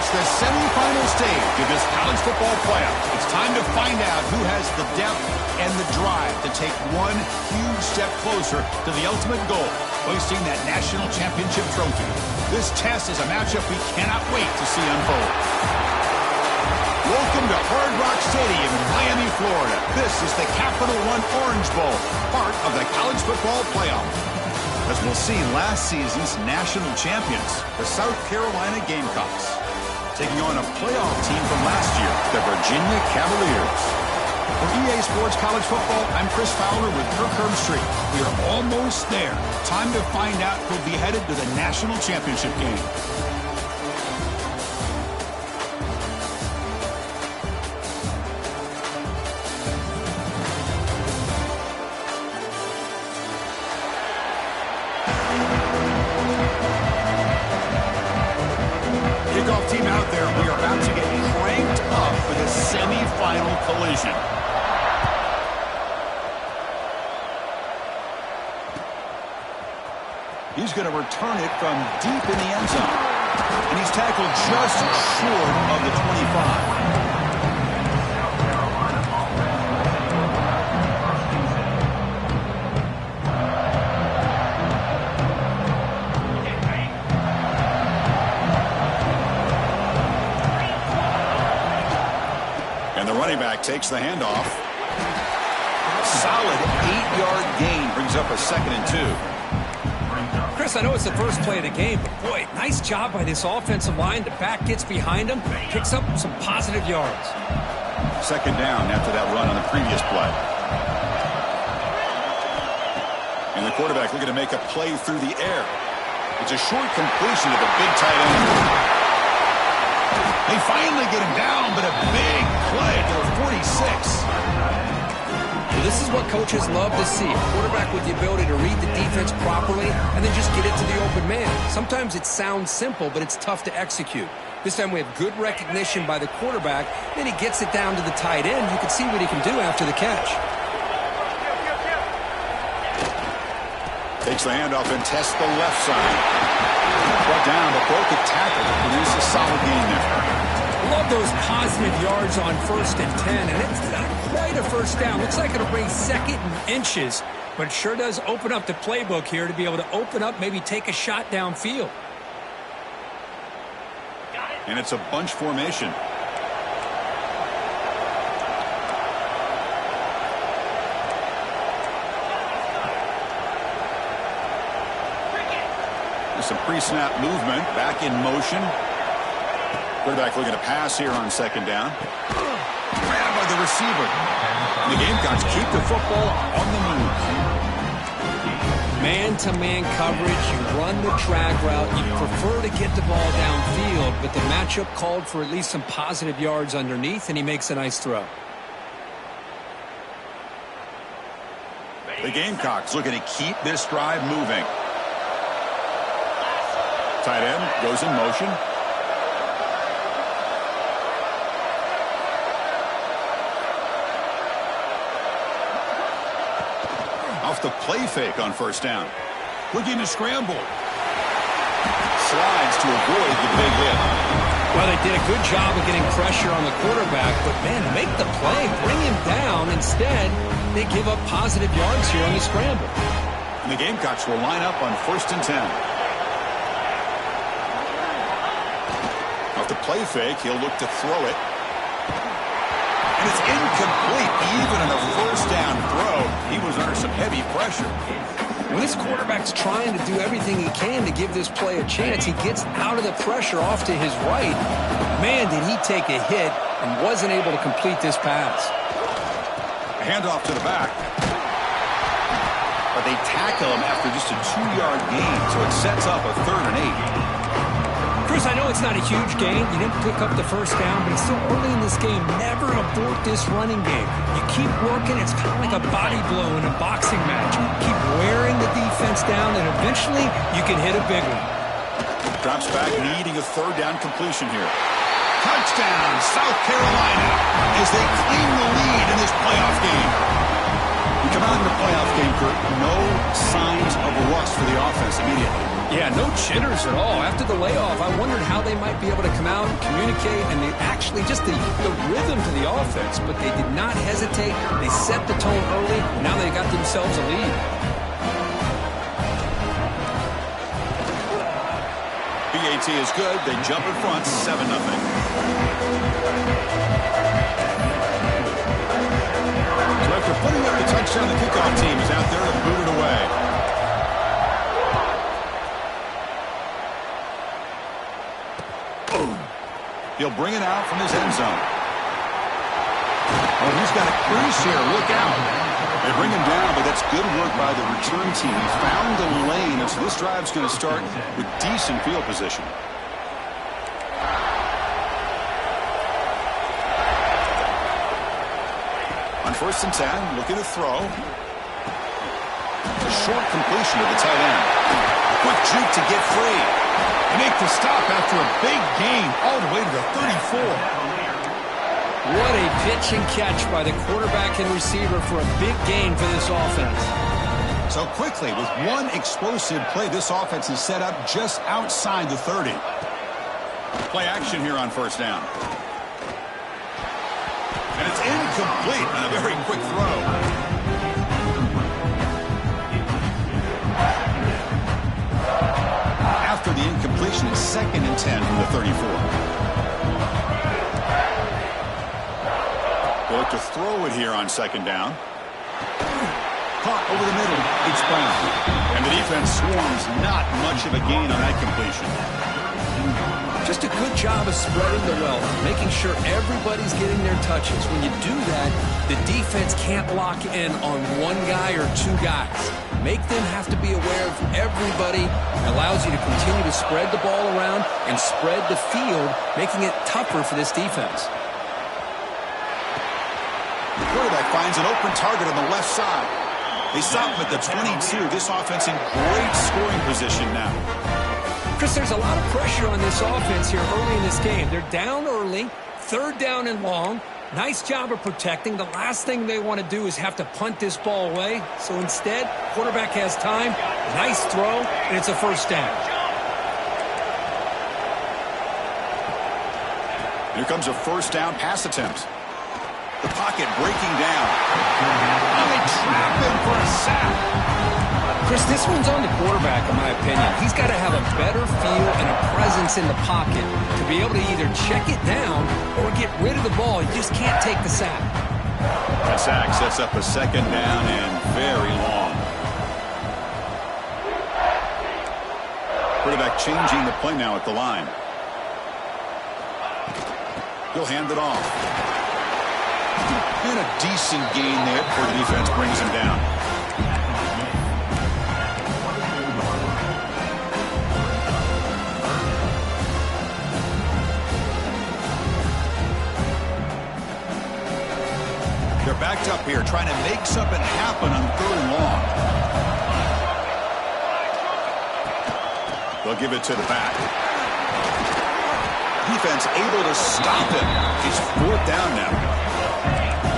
It's the semifinal stage of this college football playoff. It's time to find out who has the depth and the drive to take one huge step closer to the ultimate goal, hoisting that national championship trophy. This test is a matchup we cannot wait to see unfold. Welcome to Hard Rock Stadium in Miami, Florida. This is the Capital One Orange Bowl, part of the college football playoff. As we'll see, last season's national champions, the South Carolina Gamecocks, taking on a playoff team from last year, the Virginia Cavaliers. For EA Sports College Football, I'm Chris Fowler with Kirk Herbstreit. We are almost there. Time to find out who'll be headed to the national championship game. Kickoff team out there. We are about to get cranked up for the semifinal collision. He's going to return it from deep in the end zone. And he's tackled just short of the 25. And the running back takes the handoff. Solid 8-yard gain brings up a 2nd and 2. Chris, I know it's the first play of the game, but boy, nice job by this offensive line. The back gets behind him, picks up some positive yards. 2nd down after that run on the previous play. And the quarterback looking to make a play through the air. It's a short completion to the big tight end. They finally get him down, but a big play to the 46. Well, this is what coaches love to see. A quarterback with the ability to read the defense properly and then just get it to the open man. Sometimes it sounds simple, but it's tough to execute. This time we have good recognition by the quarterback. Then he gets it down to the tight end. You can see what he can do after the catch. Takes the handoff and tests the left side. Brought down, but broke a tackle to produce a solid gain there. Love those positive yards on 1st and 10, and it's not quite a first down. Looks like it'll bring 2nd and inches, but it sure does open up the playbook here to be able to open up, maybe take a shot downfield. And it's a bunch formation. Some pre-snap movement, back in motion. Quarterback looking to pass here on 2nd down. Grabbed by the receiver. And the Gamecocks keep the football on the move. Man-to-man coverage, you run the drag route, you prefer to get the ball downfield, but the matchup called for at least some positive yards underneath, and he makes a nice throw. The Gamecocks looking to keep this drive moving. Tight end goes in motion. Off the play fake on 1st down. Looking to scramble. Slides to avoid the big hit. Well, they did a good job of getting pressure on the quarterback, but, man, make the play, bring him down. Instead, they give up positive yards here on the scramble. And the Gamecocks will line up on 1st and 10. Off the play fake, he'll look to throw it. And it's incomplete. Even in a 1st down throw, he was under some heavy pressure. When this quarterback's trying to do everything he can to give this play a chance, he gets out of the pressure off to his right. Man, did he take a hit and wasn't able to complete this pass. A handoff to the back. But they tackle him after just a 2-yard gain, so it sets up a 3rd and 8. Chris, I know it's not a huge gain. You didn't pick up the 1st down, but it's still early in this game. Never abort this running game. You keep working. It's kind of like a body blow in a boxing match. Keep wearing the defense down, and eventually you can hit a big one. Drops back, needing a 3rd down completion here. Touchdown, South Carolina, as they claim the lead in this playoff game. We come on to playoff game, Kurt, no signs of rust for the offense immediately. Yeah, no jitters at all. After the layoff, I wondered how they might be able to come out and communicate, and actually just the rhythm to the offense. But they did not hesitate. They set the tone early. Now they got themselves a lead. PAT is good. They jump in front, 7-0. So after putting up the touchdown, the kickoff team is out there to boot it away. He'll bring it out from his end zone. Oh, he's got a crease here. Look out. They bring him down, but that's good work by the return team. He found the lane, and so this drive's going to start with decent field position. On 1st and 10, looking to throw. A short completion to the tight end. A quick juke to get free. They make the stop after a big gain all the way to the 34. What a pitch and catch by the quarterback and receiver for a big gain for this offense. So quickly, with one explosive play, this offense is set up just outside the 30. Play action here on 1st down. And it's incomplete on a very quick throw. After the incompletion, it's 2nd and 10 from the 34. They'll look to throw it here on 2nd down. Caught over the middle. It's Brown. And the defense swarms not much of a gain on that completion. Just a good job of spreading the wealth, making sure everybody's getting their touches. When you do that, the defense can't lock in on one guy or two guys. Make them have to be aware of everybody. It allows you to continue to spread the ball around and spread the field, making it tougher for this defense. The quarterback finds an open target on the left side. They stop him at the 22. This offense in great scoring position now. Chris, there's a lot of pressure on this offense here early in this game. They're down early, 3rd down and long. Nice job of protecting. The last thing they want to do is have to punt this ball away. So instead, quarterback has time, nice throw, and it's a 1st down. Here comes a 1st down pass attempt. The pocket breaking down. And they trap him for a sack. Chris, this one's on the quarterback, in my opinion. He's got to have a better feel and a presence in the pocket to be able to either check it down or get rid of the ball. You just can't take the sack. That sack sets up a 2nd down and very long. Quarterback changing the play now at the line. He'll hand it off. And a decent gain there before the defense brings him down. They're backed up here, trying to make something happen on 3rd and long. They'll give it to the back. Defense able to stop him. It's 4th down now.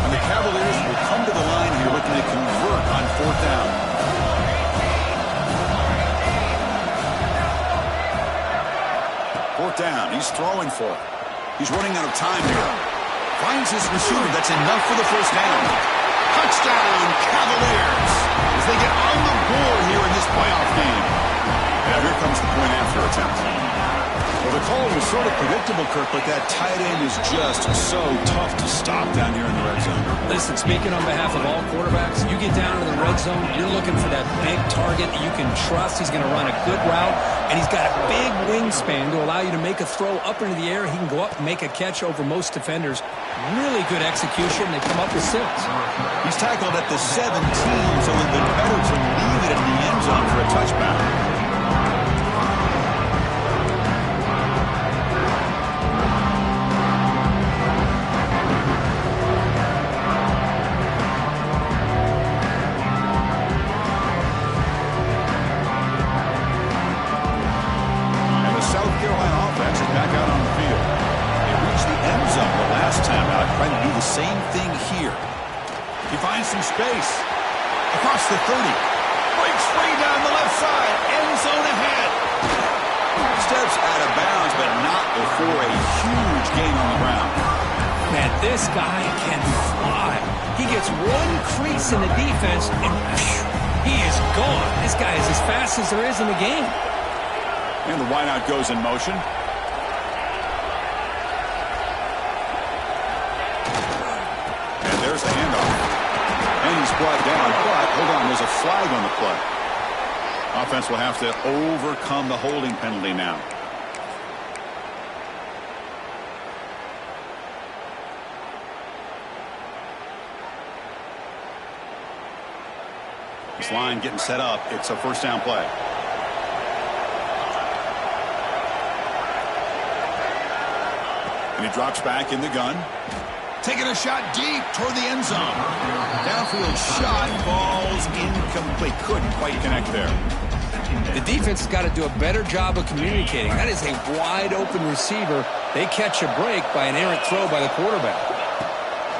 And the Cavaliers will come to the line here looking to convert on 4th down. Fourth down. He's throwing for it. He's running out of time here. Finds his receiver. That's enough for the 1st down. Touchdown, Cavaliers, as they get on the board here in this playoff game. Now here comes the point after attempt. Well, the call was sort of predictable, Kirk, but that tight end is just so tough to stop down here in the red zone. Listen, speaking on behalf of all quarterbacks, you get down to the red zone, you're looking for that big target that you can trust. He's going to run a good route, and he's got a big wingspan to allow you to make a throw up into the air. He can go up and make a catch over most defenders. Really good execution. They come up with 6. He's tackled at the 17, so it would have been better to leave it in the end zone for a touchback. Same thing here. He finds some space. Across the 30. Breaks free down the left side. End zone ahead. Steps out of bounds, but not before a huge gain on the ground. Man, this guy can fly. He gets one crease in the defense, and he is gone. This guy is as fast as there is in the game. And the wideout goes in motion. And there's the handoff. And he's brought down, but hold on, there's a flag on the play. Offense will have to overcome the holding penalty now. This line getting set up. It's a first down play. And he drops back in the gun. Taking a shot deep toward the end zone. Downfield shot falls incomplete. Couldn't quite connect there. The defense has got to do a better job of communicating. That is a wide open receiver. They catch a break by an errant throw by the quarterback.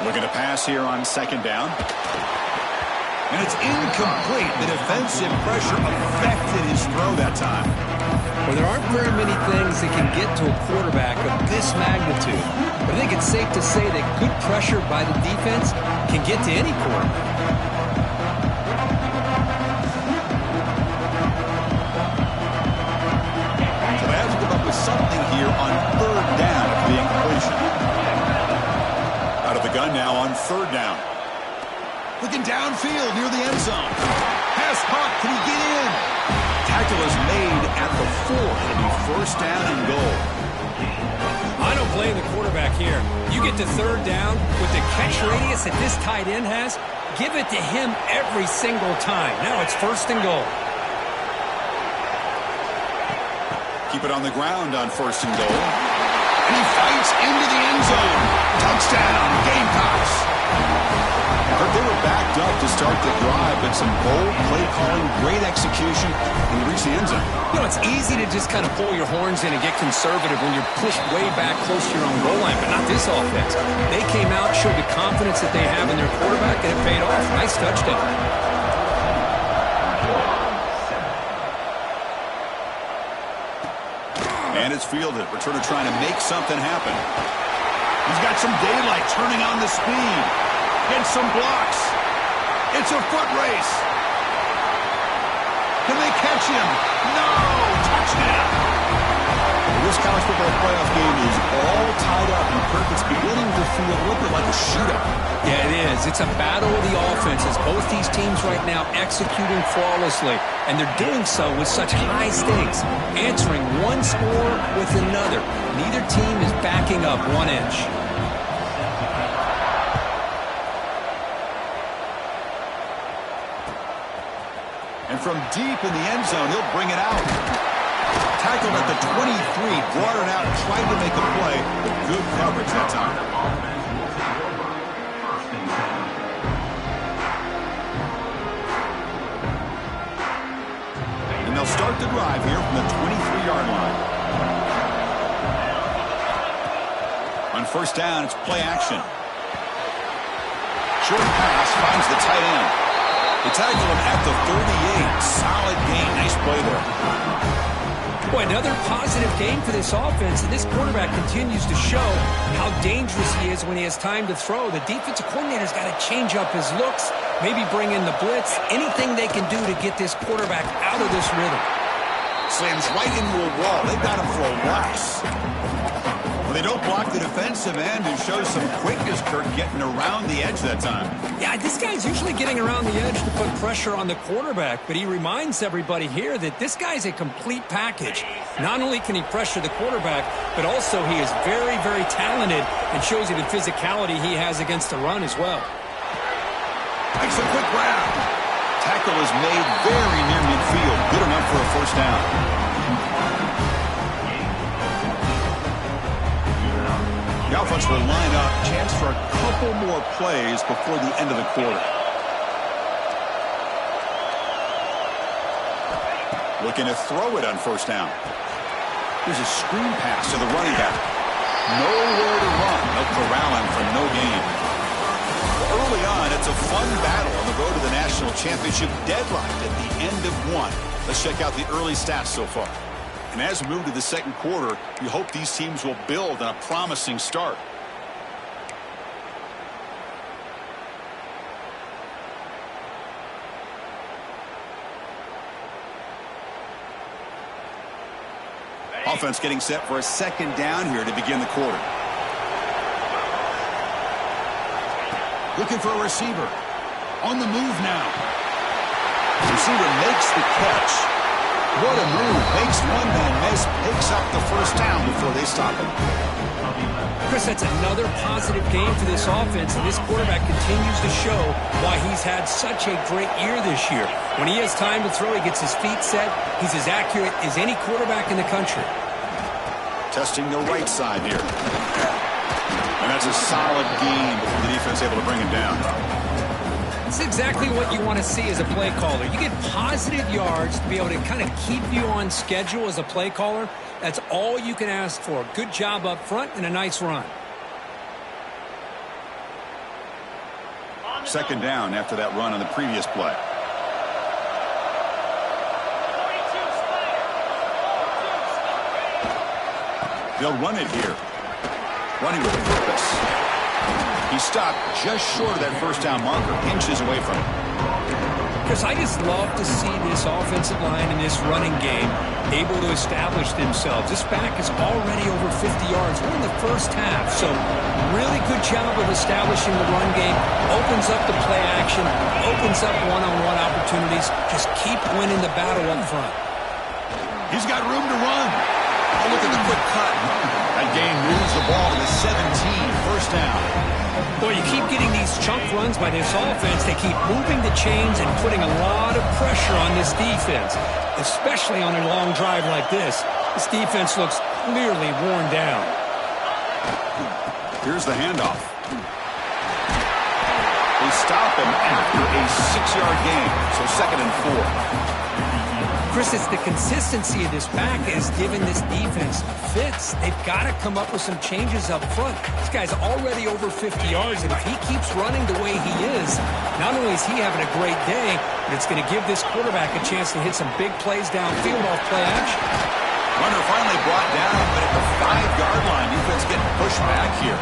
Looking to pass here on second down. And it's incomplete. The defensive pressure affected his throw that time. Well, there aren't very many things that can get to a quarterback of this magnitude. But I think it's safe to say that good pressure by the defense can get to any quarterback. So they have to come up with something here on third down for the incompletion. Out of the gun now on third down. Looking downfield near the end zone. Pass caught. Can he get in? Tackle is made at the 4. It'll be first down and goal. I don't blame the quarterback here. You get to third down with the catch radius that this tight end has, give it to him every single time. Now it's first and goal. Keep it on the ground on first and goal. And he fights into the end zone. Touchdown, Gamecocks. They were backed up to start the drive, but some bold play calling, great execution, and reach the end zone. You know, it's easy to just kind of pull your horns in and get conservative when you're pushed way back close to your own goal line, but not this offense. They came out, showed the confidence that they have in their quarterback, and it paid off. Nice touchdown. And it's fielded. Returner trying to make something happen. He's got some daylight, turning on the speed. And some blocks. It's a foot race. Can they catch him? No! Touchdown! This college football playoff game is all tied up, and Kirk, it's beginning to feel a little bit like a shootout. Yeah, it is. It's a battle of the offenses. Both these teams right now executing flawlessly, and they're doing so with such high stakes, answering one score with another. Neither team is backing up 1 inch. And from deep in the end zone, he'll bring it out. Tackled at the 23, brought it out, tried to make a play, but good coverage that time. And they'll start the drive here from the 23-yard line. On first down, it's play action. Short pass finds the tight end. They tackle him at the 38. Solid gain. Nice play there. Boy, another positive game for this offense, and this quarterback continues to show how dangerous he is when he has time to throw. The defensive coordinator's got to change up his looks, maybe bring in the blitz, anything they can do to get this quarterback out of this rhythm. Slams right into a wall. They've got him for a loss. Well, they don't block the defensive end, who shows some quickness, Kirk, getting around the edge that time. Yeah, this guy's usually getting around the edge to put pressure on the quarterback, but he reminds everybody here that this guy's a complete package. Not only can he pressure the quarterback, but also he is very, very talented and shows you the physicality he has against the run as well. Makes a quick grab. Tackle is made very near midfield. Good enough for a first down. The offense will line up. Chance for a couple more plays before the end of the quarter. Looking to throw it on first down. Here's a screen pass to the running back. Nowhere to run. They'll corral him for no gain. Early on, it's a fun battle on the go to the national championship deadline at the end of one. Let's check out the early stats so far. And as we move to the second quarter, we hope these teams will build on a promising start. Offense getting set for a second down here to begin the quarter. Looking for a receiver. On the move now. The receiver makes the catch. What a move. Makes one man miss. Picks up the first down before they stop it. Chris, that's another positive game for this offense, and this quarterback continues to show why he's had such a great year this year. When he has time to throw, he gets his feet set. He's as accurate as any quarterback in the country. Testing the right side here. And that's a solid gain before the defense able to bring him down. That's exactly what you want to see as a play caller. You get positive yards to be able to kind of keep you on schedule as a play caller. That's all you can ask for. Good job up front and a nice run. Second down after that run on the previous play. They'll run it here. Running with purpose. He stopped just short of that first down marker, inches away from it. Chris, I just love to see this offensive line in this running game able to establish themselves. This back is already over 50 yards. We're in the first half, so really good job of establishing the run game. Opens up the play action, opens up one-on-one opportunities. Just keep winning the battle up front. He's got room to run. Oh, look at the quick cut. That gain moves the ball to the 17, first down. Boy, you keep getting these chunk runs by this offense. They keep moving the chains and putting a lot of pressure on this defense, especially on a long drive like this. This defense looks clearly worn down. Here's the handoff. They stop him after a 6-yard gain, so 2nd and 4. Chris, it's the consistency of this back that has given this defense fits. They've got to come up with some changes up front. This guy's already over 50 yards, and if he keeps running the way he is, not only is he having a great day, but it's going to give this quarterback a chance to hit some big plays downfield off play action. Runner finally brought down, but at the 5-yard line, defense getting pushed back here.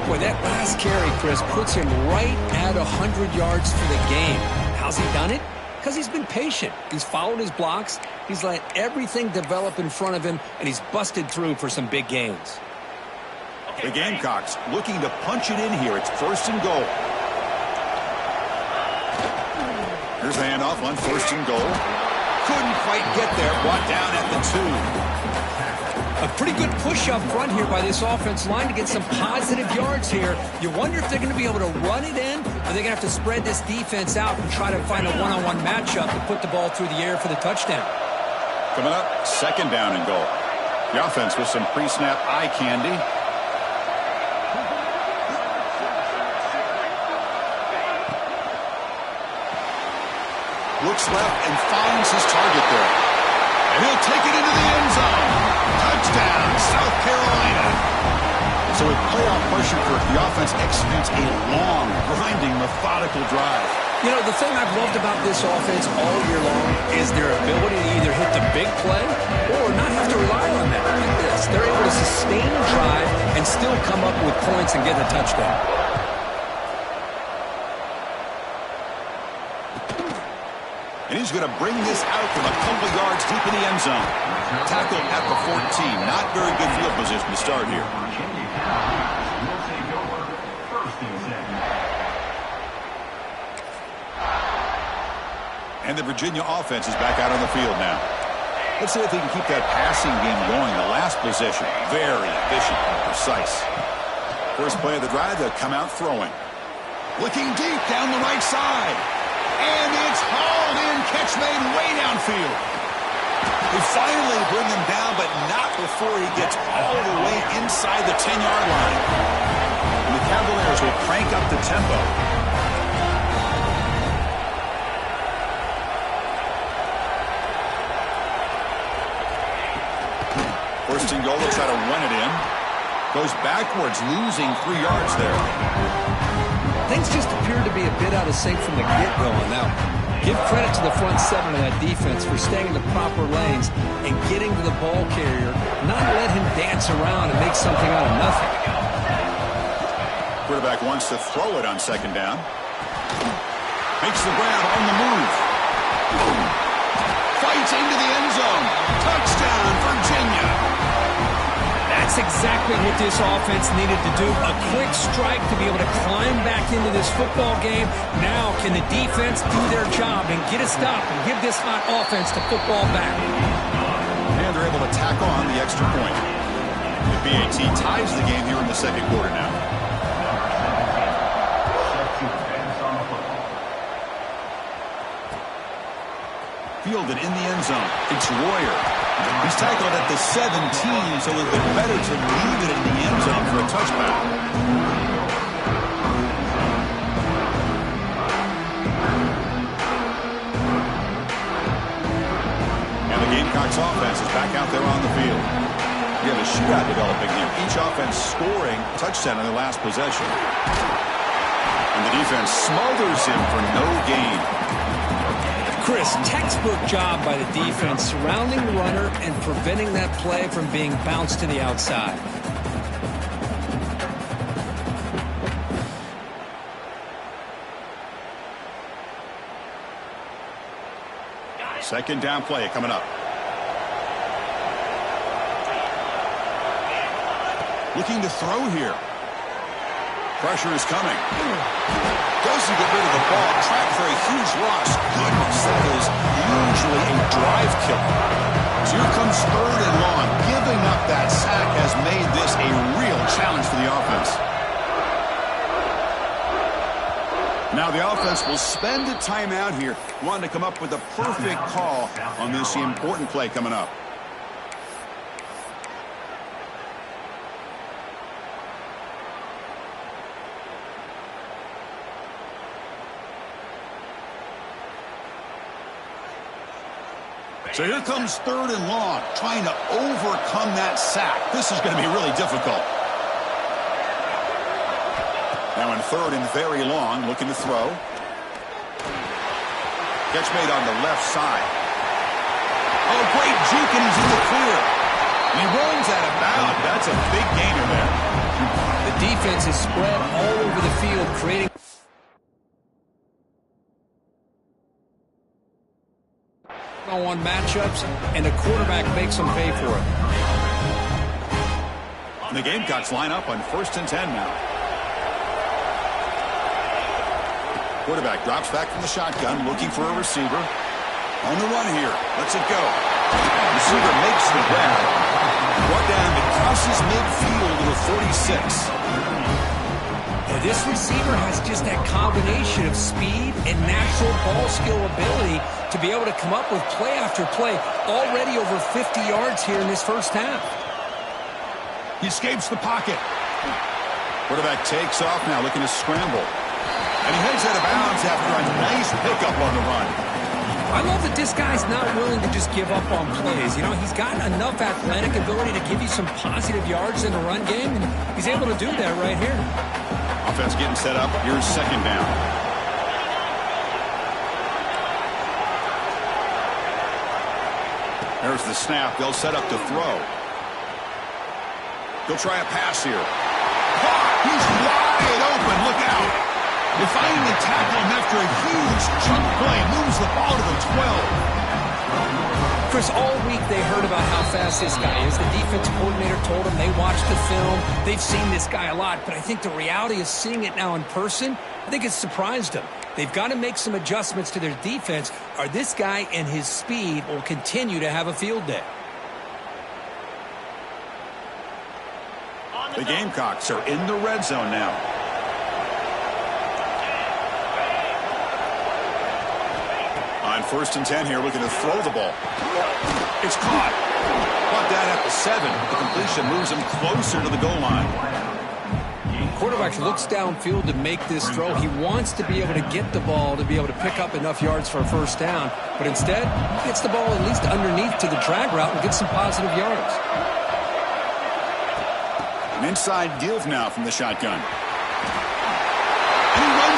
Boy, that last carry, Chris, puts him right at 100 yards for the game. How's he done it? Because he's been patient. He's followed his blocks. He's let everything develop in front of him, and he's busted through for some big gains. The Gamecocks looking to punch it in here. It's 1st and goal. Here's the handoff on 1st and goal. Couldn't quite get there. Brought down at the 2. A pretty good push up front here by this offense line to get some positive yards here. You wonder if they're going to be able to run it in, or they're going to have to spread this defense out and try to find a one-on-one matchup to put the ball through the air for the touchdown. Coming up, 2nd down and goal. The offense with some pre-snap eye candy. Looks left and finds his target there. And he'll take it into the end zone. Touchdown, South Carolina. So with playoff pressure for the offense executes a long, grinding, methodical drive. You know, the thing I've loved about this offense all year long is their ability to either hit the big play or not have to rely on that like this. They're able to sustain a drive and still come up with points and get a touchdown. And he's going to bring this out from a couple of yards deep in the end zone. Tackled at the 14. Not very good field position to start here. And the Virginia offense is back out on the field now. Let's see if they can keep that passing game going. The last possession, very efficient and precise. First play of the drive, they'll come out throwing. Looking deep down the right side. And it's hauled in, catch made way downfield. They finally bring him down, but not before he gets all the way inside the 10-yard line. And the Cavaliers will crank up the tempo. First and goal, they'll try to run it in. Goes backwards, losing 3 yards there. things just appeared to be a bit out of sync from the get-go on that one. Give credit to the front seven of that defense for staying in the proper lanes and getting to the ball carrier, not let him dance around and make something out of nothing. Quarterback wants to throw it on second down. Makes the grab on the move. Fights into the end zone. Touchdown, Virginia. That's exactly what this offense needed to do. A quick strike to be able to climb back into this football game. Now can the defense do their job and get a stop and give this hot offense the football back? And they're able to tack on the extra point. The BAT ties the game here in the second quarter now. Fielded in the end zone. It's Royer. He's tackled at the 17, so it would have been better to leave it in the end zone for a touchback. And the Gamecocks offense is back out there on the field. We have a shootout developing here. Each offense scoring a touchdown in their last possession. And the defense smothers him for no gain. Chris, textbook job by the defense surrounding the runner and preventing that play from being bounced to the outside. Second down play coming up. Looking to throw here. Pressure is coming. Doesn't get rid of the ball. Trapped for a huge loss. Goodness, that is usually a drive killer. So here comes third and long. Giving up that sack has made this a real challenge for the offense. Now the offense will spend a timeout here, wanting to come up with a perfect call on this important play coming up. So here comes third and long, trying to overcome that sack. This is going to be really difficult. Now in third and very long, looking to throw. Catch made on the left side. Oh, great juke, and he's in the clear. And he runs out of bounds. That's a big gainer there. The defense is spread all over the field, creating on matchups, and the quarterback makes them pay for it. And the Gamecocks line up on 1st and 10 now. Quarterback drops back from the shotgun, looking for a receiver. On the run here. Lets it go. Receiver makes the grab. Brought down to crosses midfield to the 46. This receiver has just that combination of speed and natural ball skill ability to be able to come up with play after play, already over 50 yards here in this first half. He escapes the pocket. Quarterback takes off now, looking to scramble. And he heads out of bounds after a nice pickup on the run. I love that this guy's not willing to just give up on plays. You know, he's got enough athletic ability to give you some positive yards in the run game, and he's able to do that right here. Offense getting set up. Here's second down. There's the snap. They'll set up to throw. They'll try a pass here. He's wide open. Look out. They finally tackle him after a huge chunk play. Moves the ball to the 12. Chris, all week they heard about how fast this guy is. The defense coordinator told them they watched the film. They've seen this guy a lot, but I think the reality is seeing it now in person, I think it's surprised them. They've got to make some adjustments to their defense, or this guy and his speed will continue to have a field day. The Gamecocks are in the red zone now. On 1st and 10 here, looking to throw the ball. It's caught. Caught that at the 7. The completion moves him closer to the goal line. Quarterback looks downfield to make this throw. He wants to be able to get the ball to be able to pick up enough yards for a first down, but instead gets the ball at least underneath to the drag route and gets some positive yards. An inside give now from the shotgun. And he runs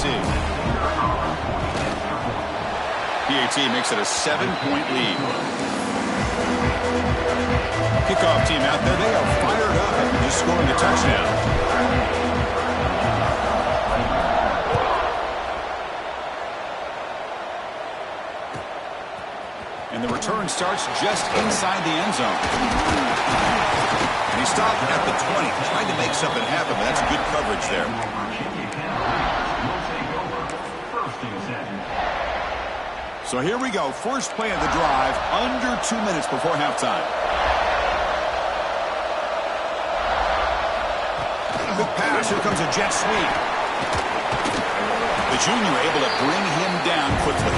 PAT. PAT makes it a 7-point lead. Kickoff team out there, they are fired up after just scoring a touchdown. And the return starts just inside the end zone. And he stopped at the 20, trying to make something happen, but that's good coverage there. So here we go, first play of the drive, under 2 minutes before halftime. Good pass, here comes a jet sweep. The junior able to bring him down quickly.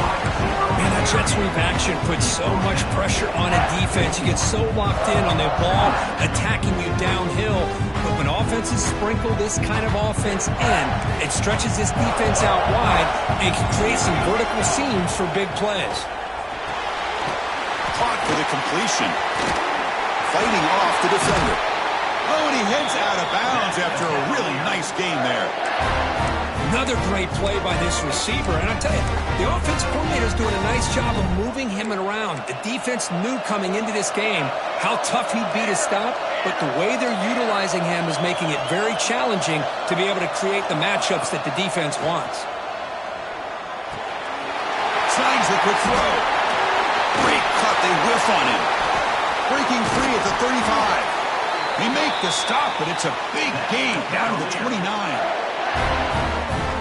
Man, that jet sweep action puts so much pressure on a defense. You get so locked in on the ball attacking you downhill. But when offenses sprinkle this kind of offense in, it stretches this defense out wide and can create some vertical seams for big plays. Caught for the completion. Fighting off the defender. Oh, and he heads out of bounds after a really nice game there. Another great play by this receiver. And I'll tell you, the offensive coordinator is doing a nice job of moving him around. The defense knew coming into this game how tough he'd be to stop, but the way they're utilizing him is making it very challenging to be able to create the matchups that the defense wants. Signs the quick throw. Great cut, they whiff on him. Breaking free at the 35. They make the stop, but it's a big gain down to the 29.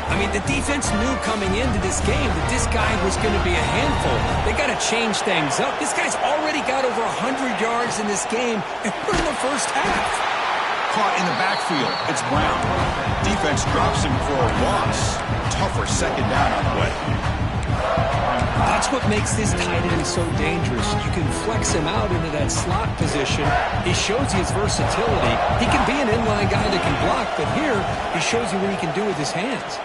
I mean, the defense knew coming into this game that this guy was going to be a handful. They got to change things up. This guy's already got over 100 yards in this game, and we're in the first half. Caught in the backfield. It's Brown. Defense drops him for a loss. Tougher second down on the way. That's what makes this tight end so dangerous. You can flex him out into that slot position. He shows you his versatility. He can be an inline guy that can block, but here he shows you what he can do with his hands.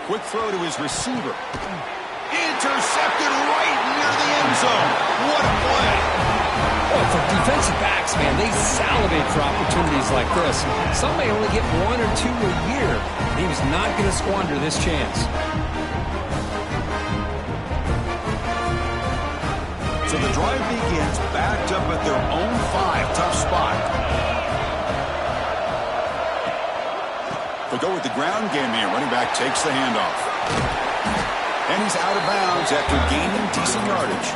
Quick throw to his receiver. Intercepted right near the end zone. What a play. Well, for defensive backs, man, they salivate for opportunities like this. Some may only get 1 or 2 a year. He was not going to squander this chance. So the drive begins backed up at their own 5. Tough spot. They'll go with the ground game here. Running back takes the handoff. And he's out of bounds after gaining decent yardage.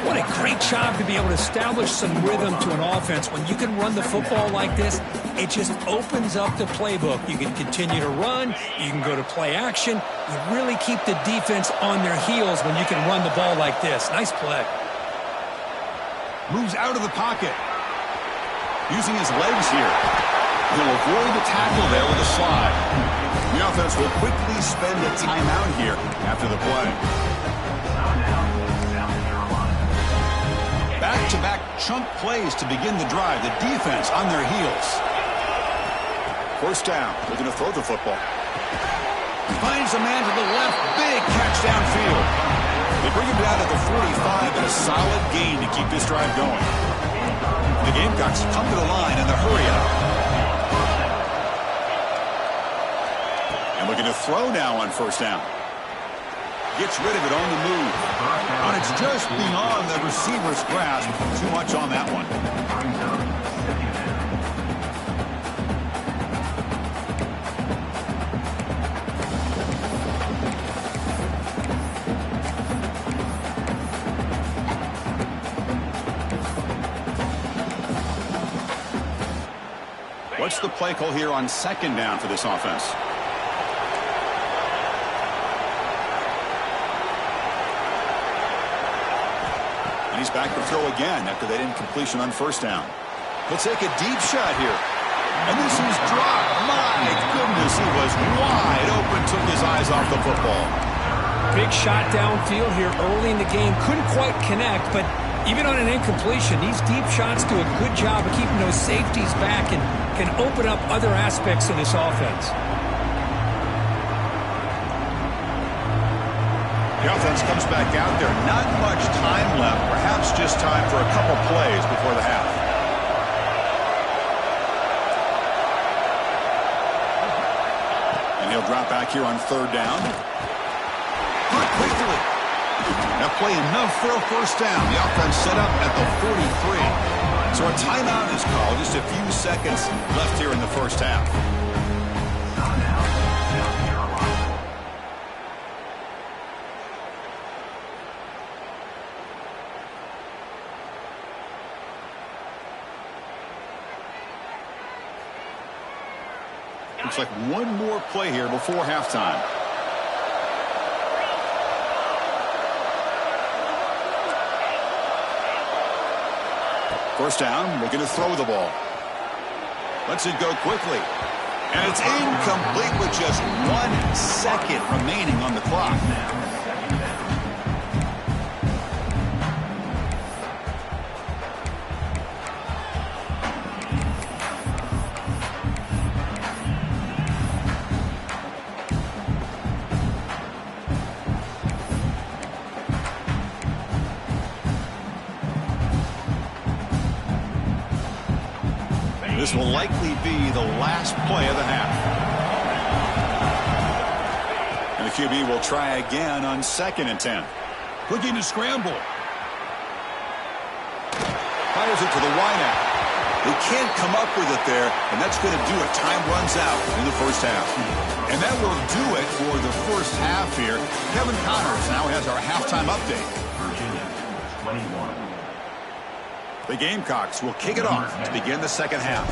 What a great job to be able to establish some rhythm to an offense. When you can run the football like this, it just opens up the playbook. You can continue to run. You can go to play action. You really keep the defense on their heels when you can run the ball like this. Nice play. Moves out of the pocket. Using his legs here. He'll avoid the tackle there with a slide. The offense will quickly spend a timeout here after the play. Back-to-back chunk plays to begin the drive. The defense on their heels. First down. Looking to throw the football. Finds a man to the left. Big catch downfield. They bring him down to the 45 and a solid gain to keep this drive going. The Gamecocks come to the line in the hurry up. And looking to throw now on first down. Gets rid of it on the move. And it's just beyond the receiver's grasp. Too much on that one. What's the play call here on second down for this offense? And he's back to throw again after that incompletion on first down. He'll take a deep shot here. And this is dropped. My goodness, he was wide open, took his eyes off the football. Big shot downfield here early in the game. Couldn't quite connect, but even on an incompletion, these deep shots do a good job of keeping those safeties back and can open up other aspects of this offense. The offense comes back out there. Not much time left. Perhaps just time for a couple plays before the half. And he'll drop back here on third down. Caught quickly. That play enough for a first down. The offense set up at the 43. So a timeout is called. Just a few seconds left here in the first half. Looks like one more play here before halftime. First down, looking to throw the ball. Lets it go quickly. And it's incomplete with just 1 second remaining on the clock. This will likely be the last play of the half. And the QB will try again on 2nd and 10. Looking to scramble. Fires it to the wideout. They can't come up with it there, and that's going to do it. Time runs out in the first half. And that will do it for the first half here. Kevin Connors now has our halftime update. Virginia, 21. The Gamecocks will kick it off to begin the second half.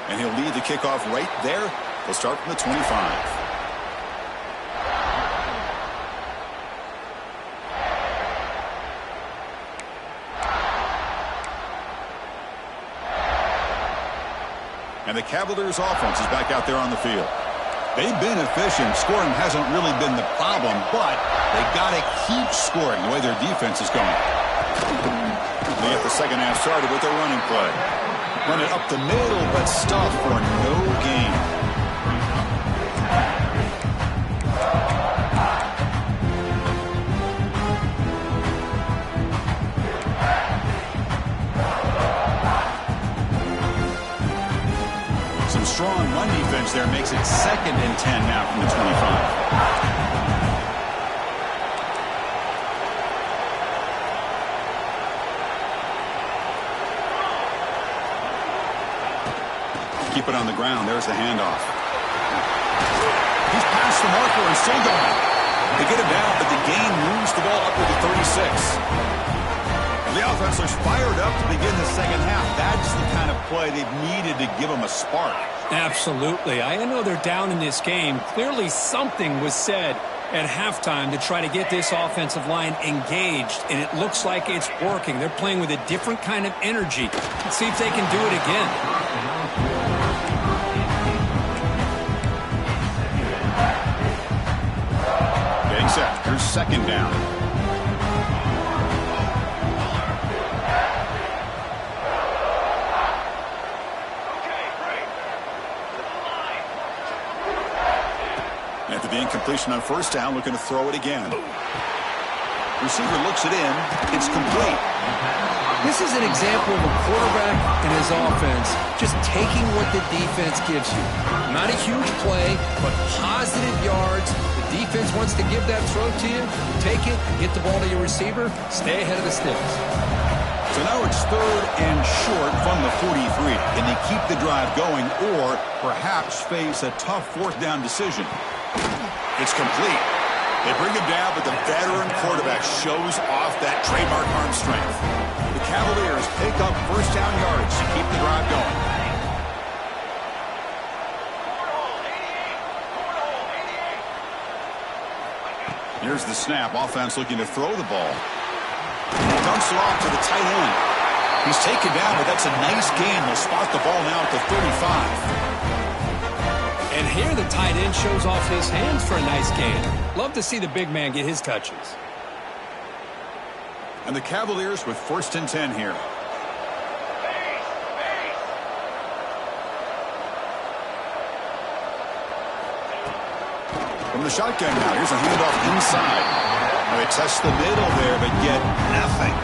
And he'll lead the kickoff right there. He'll start from the 25. And the Cavaliers offense is back out there on the field. They've been efficient. Scoring hasn't really been the problem, but they got to keep scoring the way their defense is going. They get the second half started with their running play. Run it up the middle, but stuff for no gain. Strong run defense there makes it 2nd and 10 now from the 25. Keep it on the ground. There's the handoff. He's past the marker and still going. They get him down, but the gain moves the ball up to the 36. The offense looks fired up to begin the second half. That's the kind of play they've needed to give them a spark. Absolutely. I know they're down in this game. Clearly something was said at halftime to try to get this offensive line engaged, and it looks like it's working. They're playing with a different kind of energy. Let's see if they can do it again. Getting set. Here's 2nd down. After the incompletion on first down, looking to throw it again. Receiver looks it in. It's complete. This is an example of a quarterback and his offense just taking what the defense gives you. Not a huge play, but positive yards. The defense wants to give that throw to you. Take it, get the ball to your receiver, stay ahead of the sticks. So now it's 3rd and short from the 43. Can they keep the drive going or perhaps face a tough 4th down decision? It's complete. They bring him down, but the veteran quarterback shows off that trademark arm strength. The Cavaliers pick up first down yards to keep the drive going. Here's the snap. Offense looking to throw the ball. Dumps it off to the tight end. He's taken down, but that's a nice gain. They'll spot the ball now at the 35. And here the tight end shows off his hands for a nice gain. Love to see the big man get his touches. And the Cavaliers with 1st and 10 here. From the shotgun now, here's a handoff inside. They test the middle there, but get nothing.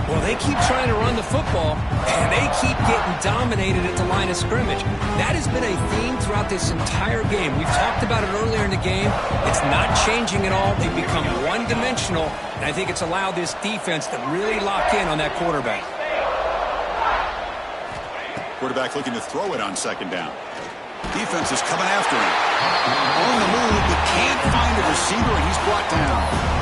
Well, they keep trying to run the football, and they keep getting dominated at the line of scrimmage. That has been a theme throughout this entire game. We've talked about it earlier in the game. It's not changing at all. They've become one-dimensional, and I think it's allowed this defense to really lock in on that quarterback. Quarterback looking to throw it on second down. Defense is coming after him. On the move, but can't find a receiver, and he's brought down.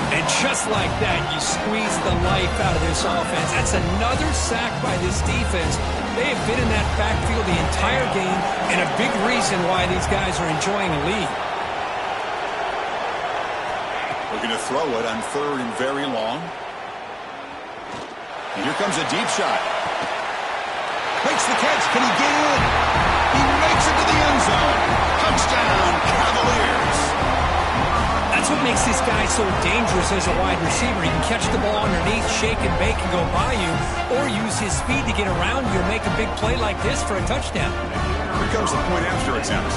And just like that, you squeeze the life out of this offense. That's another sack by this defense. They have been in that backfield the entire game, and a big reason why these guys are enjoying a lead. Looking to throw it on third and very long. And here comes a deep shot. Makes the catch. Can he get in? He makes it to the end zone. Touchdown, Cavaliers. That's what makes this guy so dangerous as a wide receiver. He can catch the ball underneath, shake and bake, and go by you, or use his speed to get around you and make a big play like this for a touchdown. Here comes the point after attempt.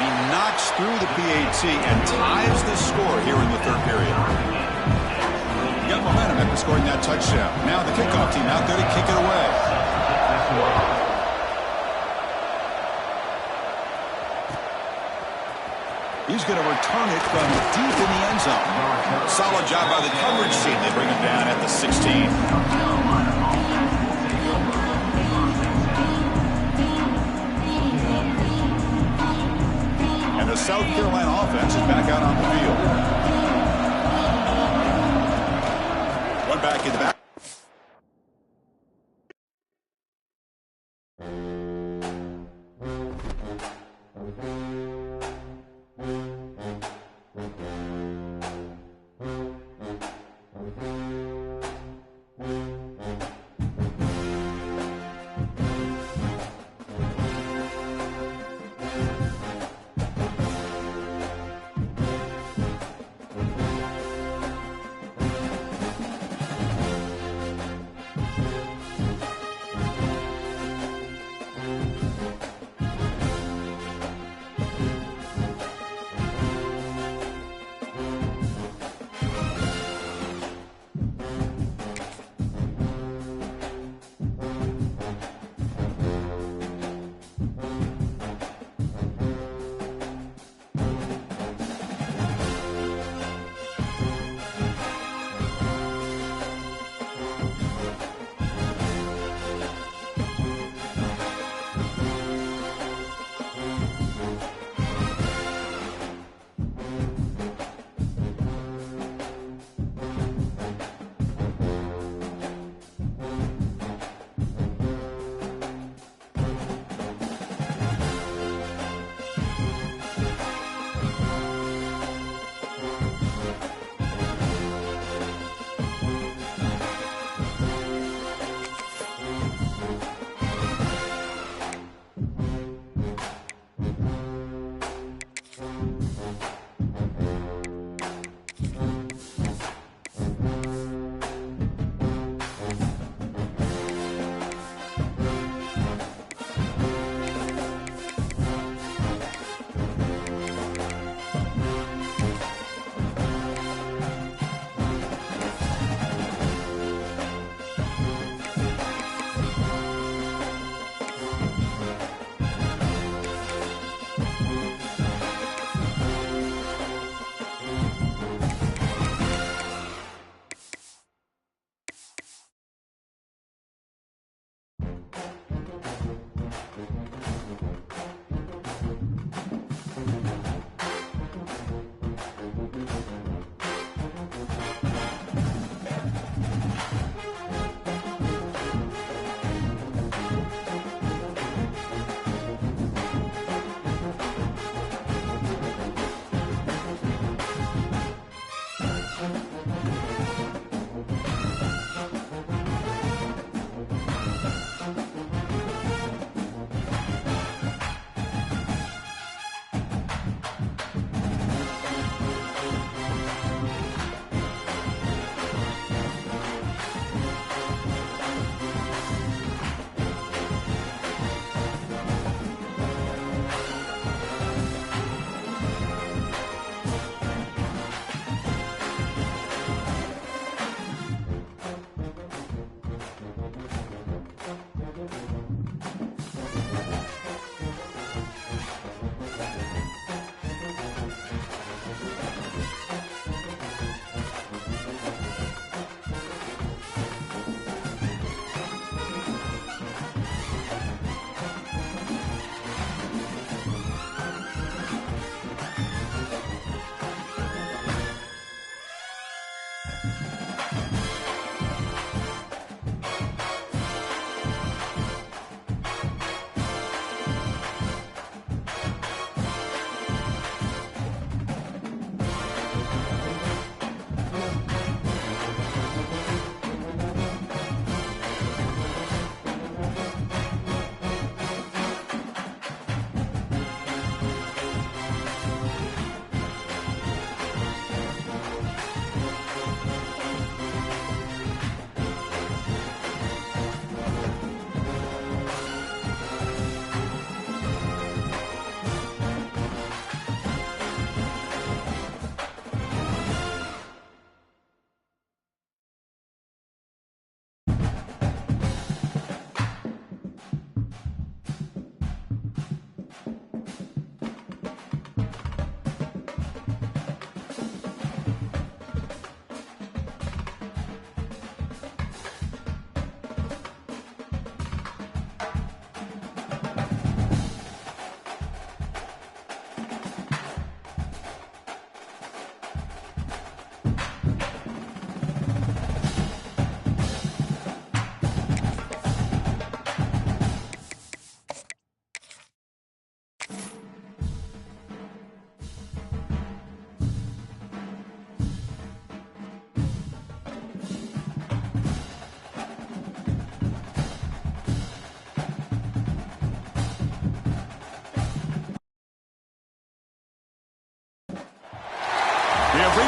He knocks through the PAT and ties the score here in the third period. He got momentum after scoring that touchdown. Now the kickoff team out there to kick it away. He's going to return it from deep in the end zone. Solid job by the coverage team. They bring him down at the 16. And the South Carolina offense is back out on the field. One back in the back.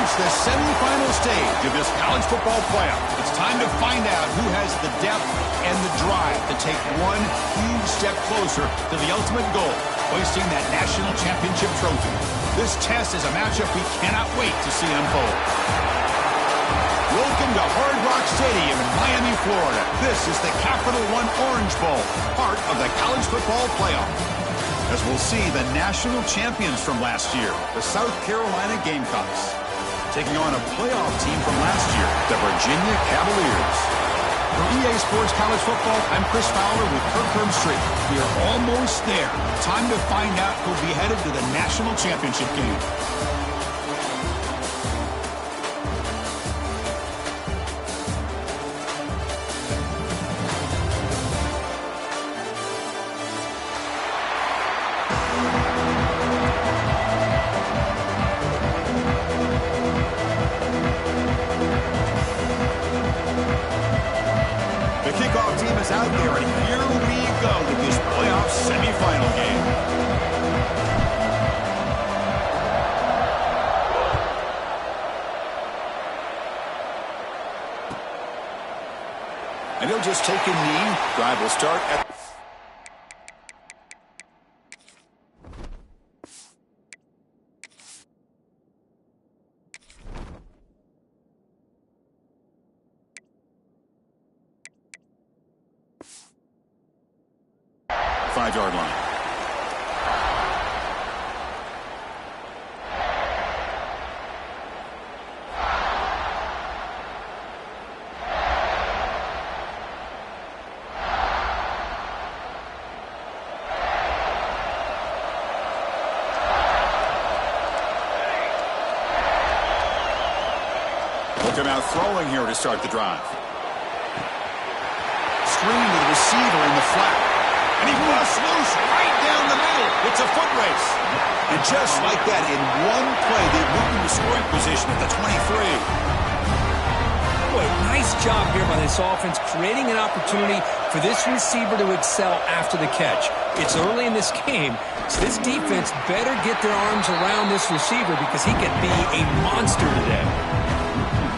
reached the semifinal stage of this college football playoff. It's time to find out who has the depth and the drive to take one huge step closer to the ultimate goal, hoisting that national championship trophy. This test is a matchup we cannot wait to see unfold. Welcome to Hard Rock Stadium in Miami, Florida. This is the Capital One Orange Bowl, part of the college football playoff. As we'll see the national champions from last year, the South Carolina Gamecocks, taking on a playoff team from last year, the Virginia Cavaliers. For EA Sports College Football, I'm Chris Fowler with Kirk Herbstreit. We are almost there. Time to find out who'll be headed to the national championship game. Out there, and here we go with this playoff semifinal game. And he'll just take a knee. Drive will start at... Five-yard line. Looking out throwing here to start the drive. Screen to the receiver in the flat. And he busts loose right down the middle. It's a foot race. And just like that, in one play, they moved into scoring position at the 23. Boy, nice job here by this offense, creating an opportunity for this receiver to excel after the catch. It's early in this game, so this defense better get their arms around this receiver because he could be a monster today.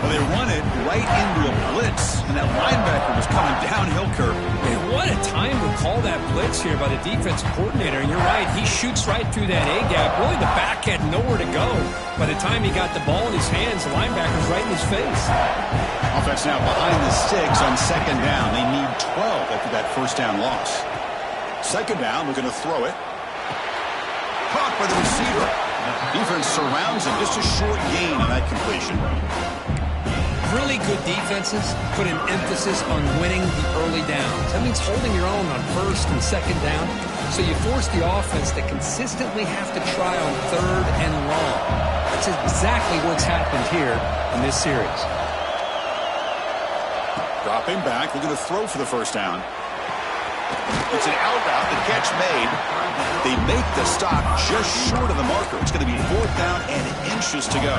Well, they run it right into a blitz, and that linebacker was coming downhill, Kirk. Man, what a time to call that blitz here by the defensive coordinator. And you're right, he shoots right through that A-gap. Really, the back had nowhere to go. By the time he got the ball in his hands, the linebacker's right in his face. Offense now behind the sticks on second down. They need 12 after that first down loss. Second down, we're going to throw it. Caught by the receiver. Defense surrounds him. Just a short gain on that completion. Really good defenses put an emphasis on winning the early downs. That means holding your own on first and second down. So you force the offense to consistently have to try on third and long. That's exactly what's happened here in this series. Dropping back, we're going to throw for the first down. It's an out route, the catch made. They make the stop just short of the marker. It's going to be fourth down and inches to go.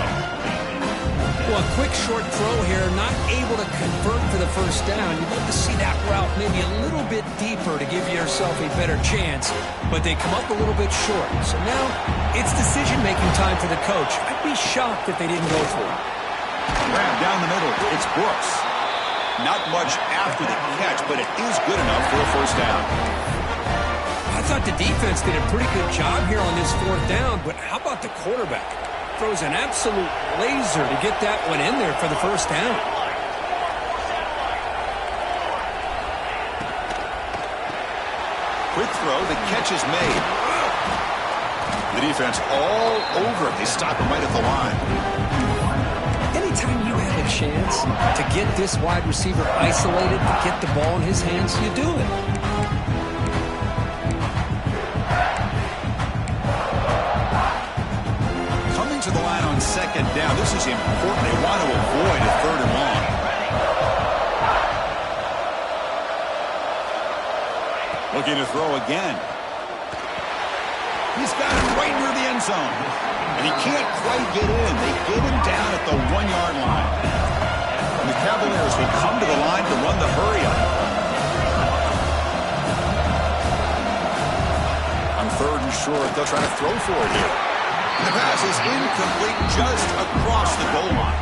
Well, a quick short throw here, not able to convert for the first down. You'd love to see that route maybe a little bit deeper to give yourself a better chance, but they come up a little bit short. So now it's decision-making time for the coach. I'd be shocked if they didn't go for it. Grab down the middle. It's Brooks. Not much after the catch, but it is good enough for a first down. I thought the defense did a pretty good job here on this fourth down, but how about the quarterback? Throws an absolute laser to get that one in there for the first down. Quick throw, the catch is made. The defense all over it. They stop him right at the line. Anytime you have a chance to get this wide receiver isolated, to get the ball in his hands, you do it. To the line on second down. This is important. They want to avoid a third and long. Looking to throw again. He's got it right near the end zone. And he can't quite get in. They get him down at the 1-yard line. And the Cavaliers will come to the line to run the hurry-up. On third and short, they'll try to throw for it here. The pass is incomplete just across the goal line.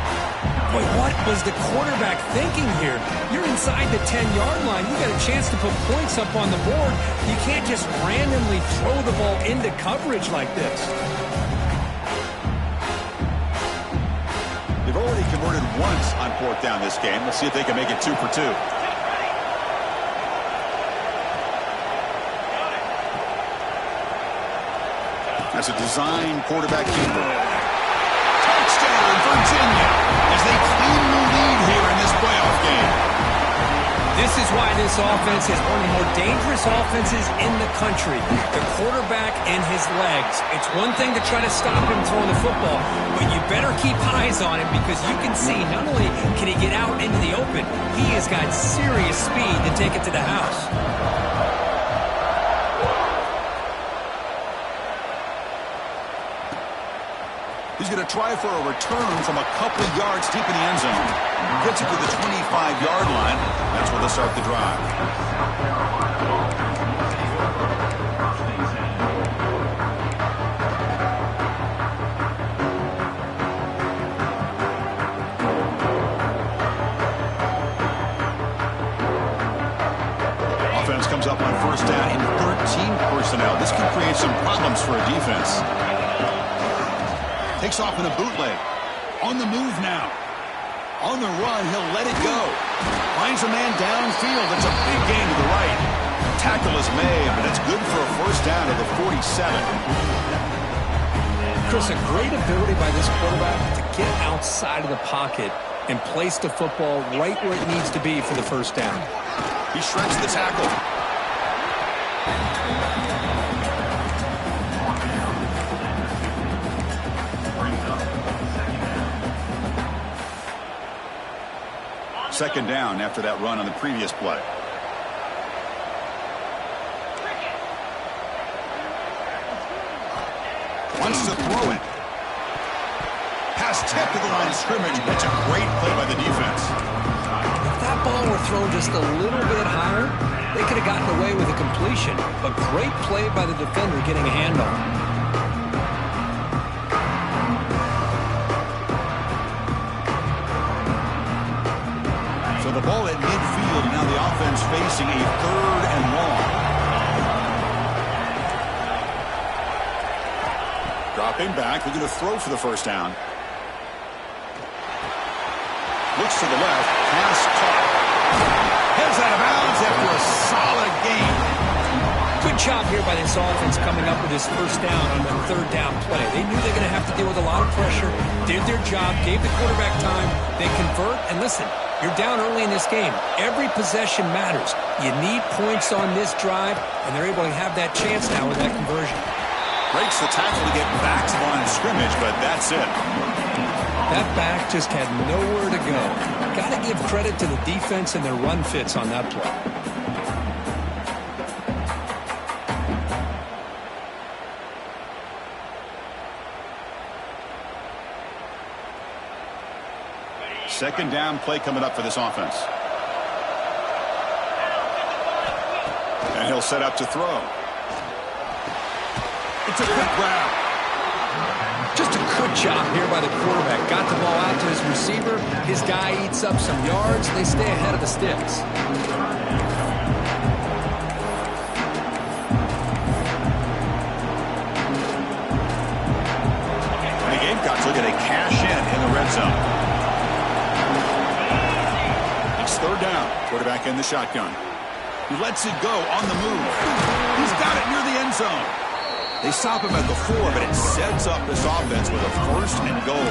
Boy, what was the quarterback thinking here? You're inside the 10-yard line. You got a chance to put points up on the board. You can't just randomly throw the ball into coverage like this. They've already converted once on 4th down this game. Let's see if they can make it 2 for 2. That's a design quarterback keeper. Touchdown, Virginia, as they claim the lead here in this playoff game. This is why this offense is one of the more dangerous offenses in the country. The quarterback and his legs. It's one thing to try to stop him throwing the football, but you better keep eyes on him because you can see not only can he get out into the open, he has got serious speed to take it to the house. He's going to try for a return from a couple of yards deep in the end zone. Gets it to the 25-yard line. That's where they'll start the drive. Offense comes up on 1st down in 13 personnel. This can create some problems for a defense. Takes off in a bootleg. On the move now. On the run, he'll let it go. Finds a man downfield. It's a big gain to the right. Tackle is made, but it's good for a 1st down to the 47. Chris, a great ability by this quarterback to get outside of the pocket and place the football right where it needs to be for the 1st down. He shreds the tackle. Second down after that run on the previous play. Wants to throw it. Pass tipped to the line of scrimmage. That's a great play by the defense. If that ball were thrown just a little bit higher, they could have gotten away with a completion. But great play by the defender getting a hand on it. So the ball at midfield, and now the offense facing a 3rd and long. Dropping back, looking to throw for the 1st down. Looks to the left, pass caught. Heads out of bounds after a solid gain. Good job here by this offense coming up with this 1st down on the 3rd down play. They knew they were going to have to deal with a lot of pressure, did their job, gave the quarterback time, they convert, and listen, you're down early in this game. Every possession matters. You need points on this drive, and they're able to have that chance now with that conversion. Breaks the tackle to get back to the line of scrimmage, but that's it. That back just had nowhere to go. Got to give credit to the defense and their run fits on that play. Second down play coming up for this offense. And he'll set up to throw. It's a good grab. Just a good job here by the quarterback. Got the ball out to his receiver. His guy eats up some yards. They stay ahead of the sticks. And the Gamecocks look at a cash in the red zone. 3rd down. Quarterback in the shotgun. He lets it go on the move. He's got it near the end zone. They stop him at the 4, but it sets up this offense with a 1st and goal.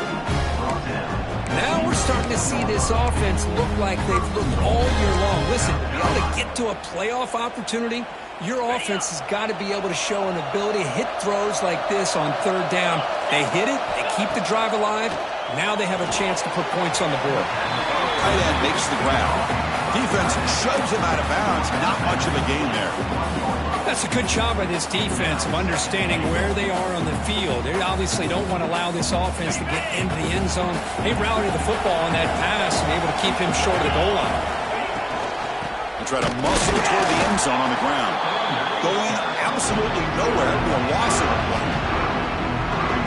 Now we're starting to see this offense look like they've looked all year long. Listen, to be able to get to a playoff opportunity, your offense has got to be able to show an ability to hit throws like this on 3rd down. They hit it. They keep the drive alive. Now they have a chance to put points on the board. Tight end makes the grab. Defense shoves him out of bounds. Not much of a gain there. That's a good job by this defense of understanding where they are on the field. They obviously don't want to allow this offense to get into the end zone. They rallied the football on that pass and be able to keep him short of the goal line. And try to muscle toward the end zone on the ground. Going absolutely nowhere to a loss of the play.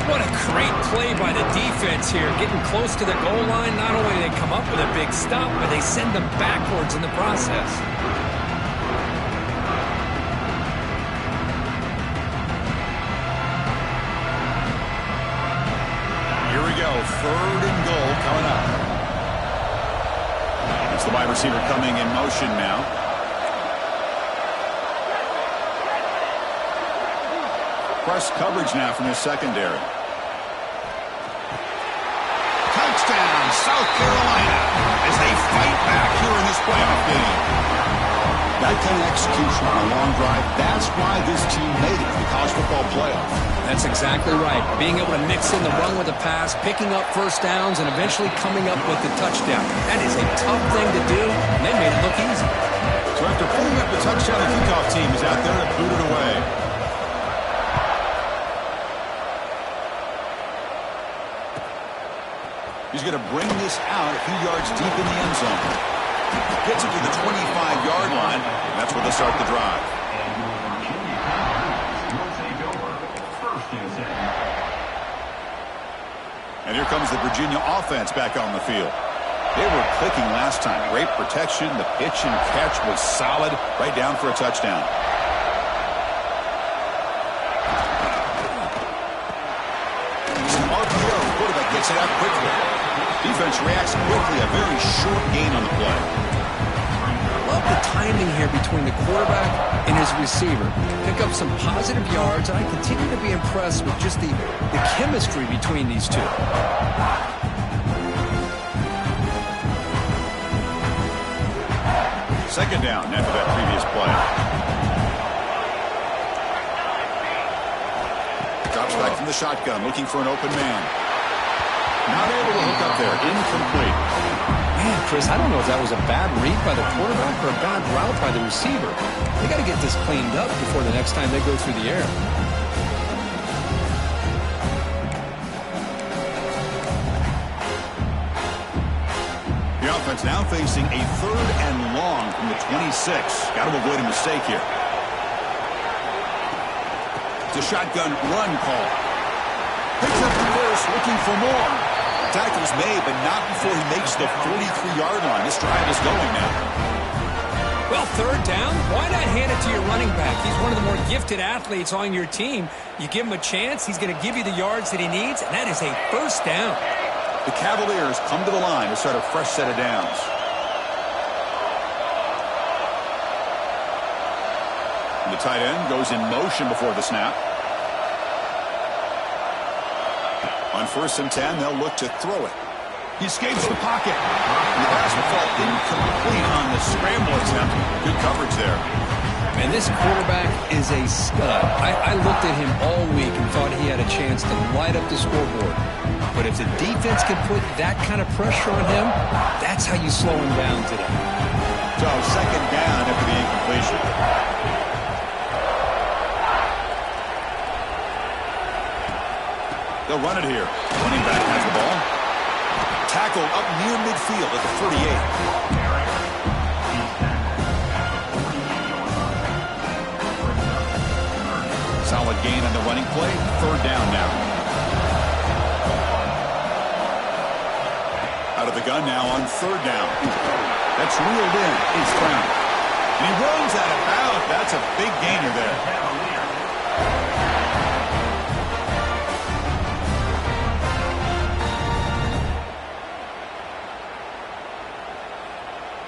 What a great play by the defense here. Getting close to the goal line, not only do they come up with a big stop, but they send them backwards in the process. Here we go. 3rd and goal coming up. It's the wide receiver coming in motion now. Press coverage now from the secondary. Touchdown, South Carolina, as they fight back here in this playoff game. That kind of execution on a long drive, that's why this team made it to the college football playoff. That's exactly right. Being able to mix in the run with the pass, picking up first downs, and eventually coming up with the touchdown. That is a tough thing to do, and they made it look easy. So after pulling up the touchdown, the kickoff team is out there to boot it away. He's going to bring this out a few yards deep in the end zone. Gets it to the 25-yard line. And that's where they'll start the drive. And here comes the Virginia offense back on the field. They were clicking last time. Great protection. The pitch and catch was solid. Right down for a touchdown. Some RPO. Quarterback gets it out quickly. Defense reacts quickly. A very short gain on the play. Love the timing here between the quarterback and his receiver. Pick up some positive yards, and I continue to be impressed with just the chemistry between these two. Second down after that previous play. Drops back from the shotgun, looking for an open man. Not able to hook up there. Incomplete. Man, Chris, I don't know if that was a bad read by the quarterback or a bad route by the receiver. They got to get this cleaned up before the next time they go through the air. The offense now facing a 3rd and long from the 26. Got to avoid a mistake here. It's a shotgun run call. Picks up the first, looking for more. Tackle's made, but not before he makes the 43-yard line. This drive is going now. Well, 3rd down, why not hand it to your running back? He's one of the more gifted athletes on your team. You give him a chance, he's going to give you the yards that he needs, and that is a 1st down. The Cavaliers come to the line to start a fresh set of downs. And the tight end goes in motion before the snap. On 1st and 10, they'll look to throw it. He escapes the pocket. And the pass will fall incomplete on the scramble attempt. Good coverage there. And this quarterback is a stud. I looked at him all week and thought he had a chance to light up the scoreboard. But if the defense can put that kind of pressure on him, that's how you slow him down today. So 2nd down after the incompletion. They'll run it here. Running back has the ball. Tackled up near midfield at the 48. Solid gain on the running play. 3rd down now. Out of the gun now on 3rd down. That's reeled in. He's found. And he runs out of bounds. That's a big gainer there.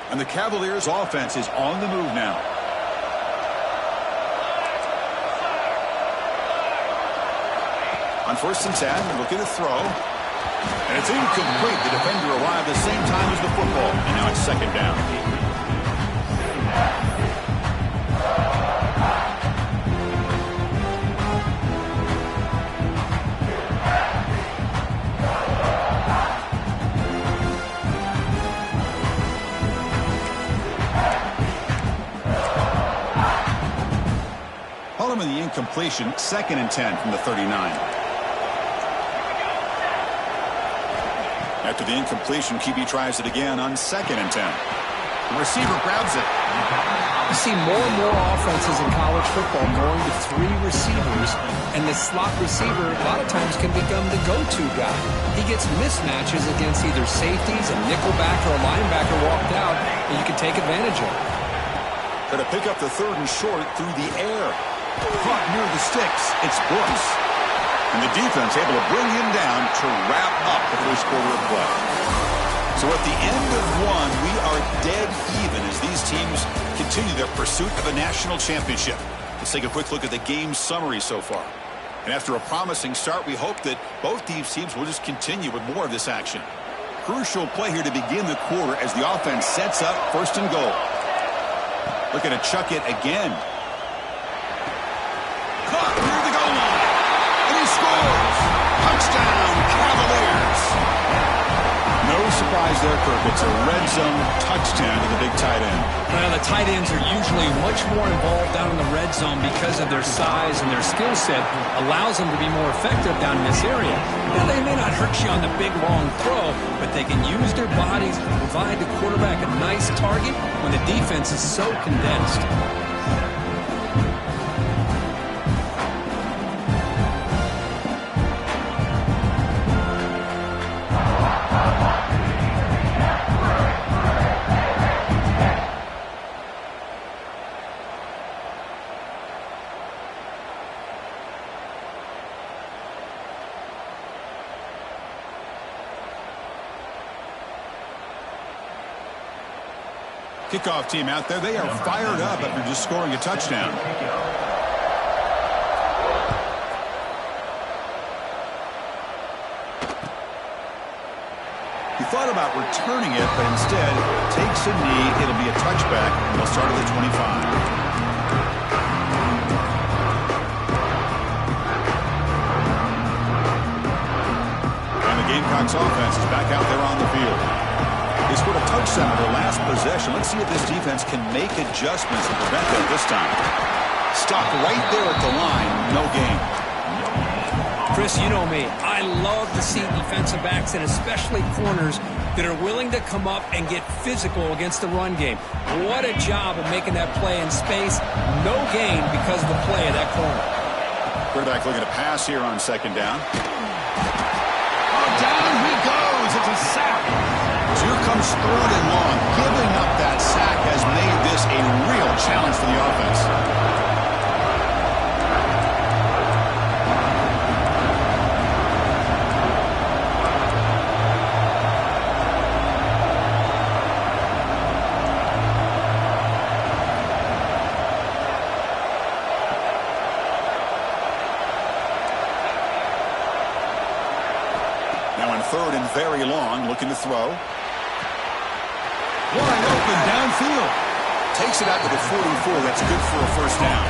And the Cavaliers' offense is on the move now. On 1st and 10, looking to throw. And it's incomplete. The defender arrived the same time as the football. And now it's 2nd down. In the incompletion, 2nd and 10 from the 39. After the incompletion, QB tries it again on 2nd and 10. The receiver grabs it. You see more and more offenses in college football going to 3 receivers, and the slot receiver a lot of times can become the go-to guy. He gets mismatches against either safeties, a nickelback, or a linebacker walked out, and you can take advantage of it. Going to pick up the 3rd and short through the air. Caught near the sticks. It's Brooks. And the defense able to bring him down to wrap up the first quarter of play. So at the end of one, we are dead even as these teams continue their pursuit of a national championship. Let's take a quick look at the game summary so far. And after a promising start, we hope that both these teams will just continue with more of this action. Crucial play here to begin the quarter as the offense sets up 1st and goal. Looking to chuck it again. Caught near the goal line. And he scores. Touchdown, Cavaliers. No surprise there, Kirk. It's a red zone touchdown to the big tight end. Well, the tight ends are usually much more involved down in the red zone because of their size, and their skill set allows them to be more effective down in this area. Now, they may not hurt you on the big, long throw, but they can use their bodies to provide the quarterback a nice target when the defense is so condensed. Kickoff team out there, they are fired up after just scoring a touchdown. He thought about returning it, but instead takes a knee. It'll be a touchback, and they'll start at the 25. And the Gamecocks offense is back out there on the field. They scored a touchdown on their last possession. Let's see if this defense can make adjustments and prevent that this time. Stopped right there at the line. No gain. Chris, you know me. I love to see defensive backs and especially corners that are willing to come up and get physical against the run game. What a job of making that play in space. No gain because of the play of that corner. Quarterback looking to pass here on 2nd down. Oh, down he goes. It's a sack. So here comes 3rd and long. Giving up that sack has made this a real challenge for the offense. Now on 3rd and very long, looking to throw. Wide open downfield. Takes it out to the 44. That's good for a 1st down.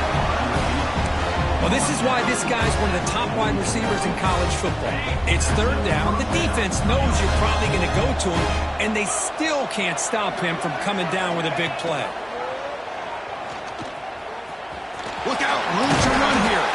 Well, this is why this guy's one of the top wide receivers in college football. It's 3rd down. The defense knows you're probably going to go to him, and they still can't stop him from coming down with a big play. Look out. Room to run here.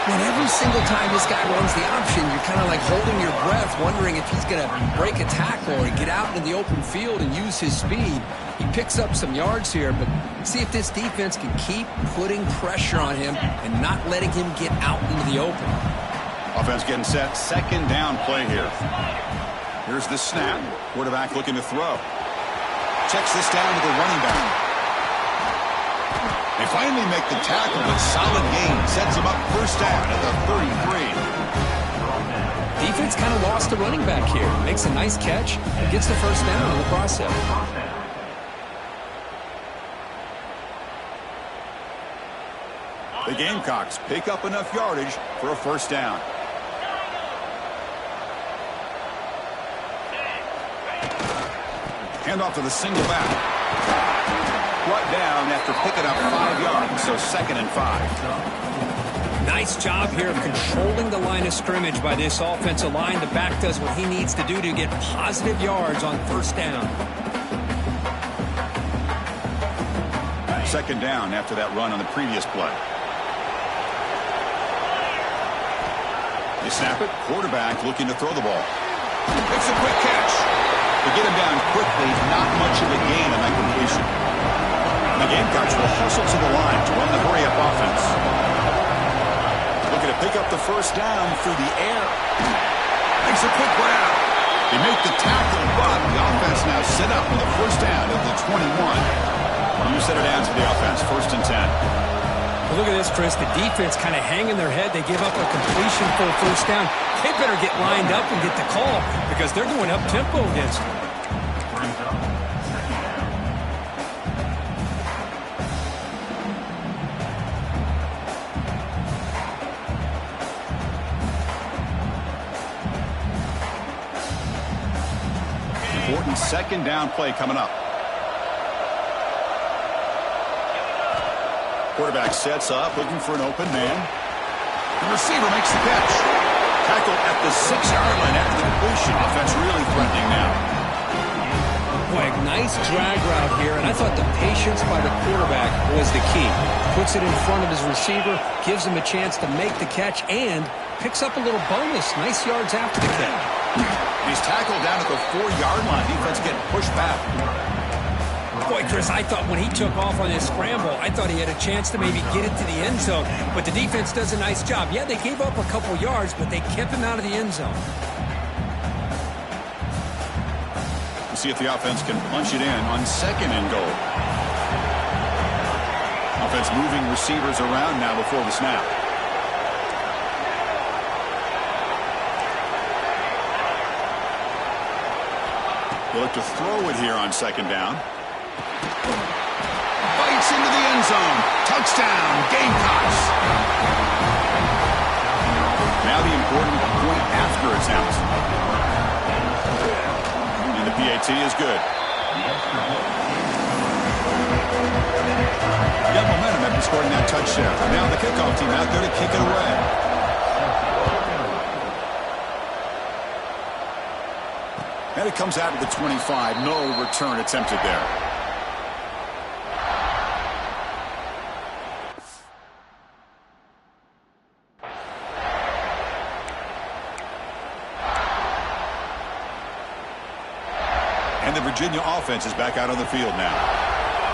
And every single time this guy runs the option, you're kind of like holding your breath, wondering if he's going to break a tackle or get out in the open field and use his speed. He picks up some yards here, but see if this defense can keep putting pressure on him and not letting him get out into the open. Offense getting set. 2nd down play here. Here's the snap. Quarterback looking to throw. Checks this down to the running back. They finally make the tackle, but solid gain sets them up 1st down at the 33. Defense kind of lost the running back here. Makes a nice catch and gets the 1st down in the process. The Gamecocks pick up enough yardage for a 1st down. Hand off to the single back. Brought down after picking up 5 yards, so 2nd and 5. Nice job here of controlling the line of scrimmage by this offensive line. The back does what he needs to do to get positive yards on 1st down. 2nd down after that run on the previous play. They snap it. Quarterback looking to throw the ball. Makes a quick catch. They get him down quickly, not much of a gain on that completion. And the Gamecocks will hustle to the line to run the hurry-up offense. Looking to pick up the first down through the air. Makes a quick grab. They make the tackle, but the offense now set up with a first down at the 21. You set it down to the offense, 1st and 10. Well, look at this, Chris. The defense kind of hanging their head. They give up a completion for a first down. They better get lined up and get the call because they're going up-tempo against them. Important 2nd down play coming up. Quarterback sets up, looking for an open man. The receiver makes the catch. Tackle at the 6-yard line after the completion. Offense really threatening now. Boy, nice drag route here, and I thought the patience by the quarterback was the key. Puts it in front of his receiver, gives him a chance to make the catch, and picks up a little bonus. Nice yards after the catch. He's tackled down at the 4-yard line. Defense getting pushed back. Boy, Chris, I thought when he took off on his scramble, I thought he had a chance to maybe get it to the end zone. But the defense does a nice job. Yeah, they gave up a couple yards, but they kept him out of the end zone. We'll see if the offense can punch it in on 2nd and goal. Offense moving receivers around now before the snap. They look to throw it here on 2nd down. Bites into the end zone. Touchdown, Gamecocks. Now the important point after attempt. And the PAT is good. Got momentum after scoring that touchdown. Now the kickoff team out there to kick it away. And it comes out to the 25. No return attempted there. And the Virginia offense is back out on the field now.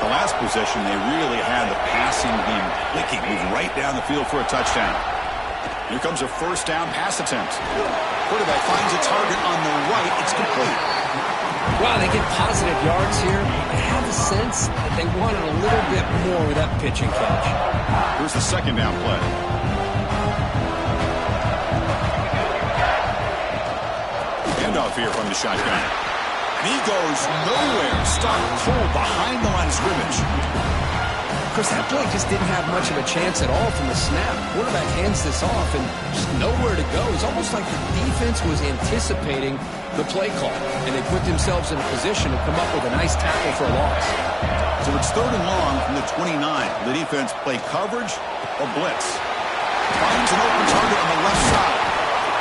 The last possession, they really had the passing game clicking, moving right down the field for a touchdown. Here comes a first down pass attempt. Quarterback finds a target on the right. It's complete. Wow, they get positive yards here. I have a sense that they wanted a little bit more with that pitch and catch. Here's the 2nd down play. Handoff here from the shotgun. And he goes nowhere. Stuck cold behind the line of scrimmage. Chris, that play just didn't have much of a chance at all from the snap. Quarterback hands this off and just nowhere to go. It's almost like the defense was anticipating the play call, and they put themselves in a position to come up with a nice tackle for a loss. So it's 3rd and long from the 29. The defense play coverage or blitz. Finds an open target on the left side.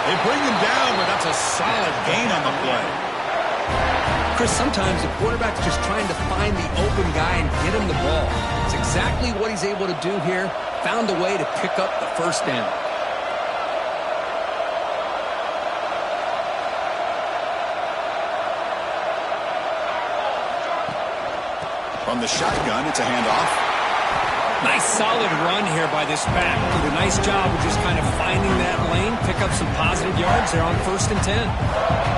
They bring him down, but that's a solid gain on the play. Chris, sometimes the quarterback's just trying to find the open guy and get him the ball. It's exactly what he's able to do here. Found a way to pick up the first down. From the shotgun, it's a handoff. Nice solid run here by this back. Did a nice job of just kind of finding that lane, pick up some positive yards there on 1st and 10.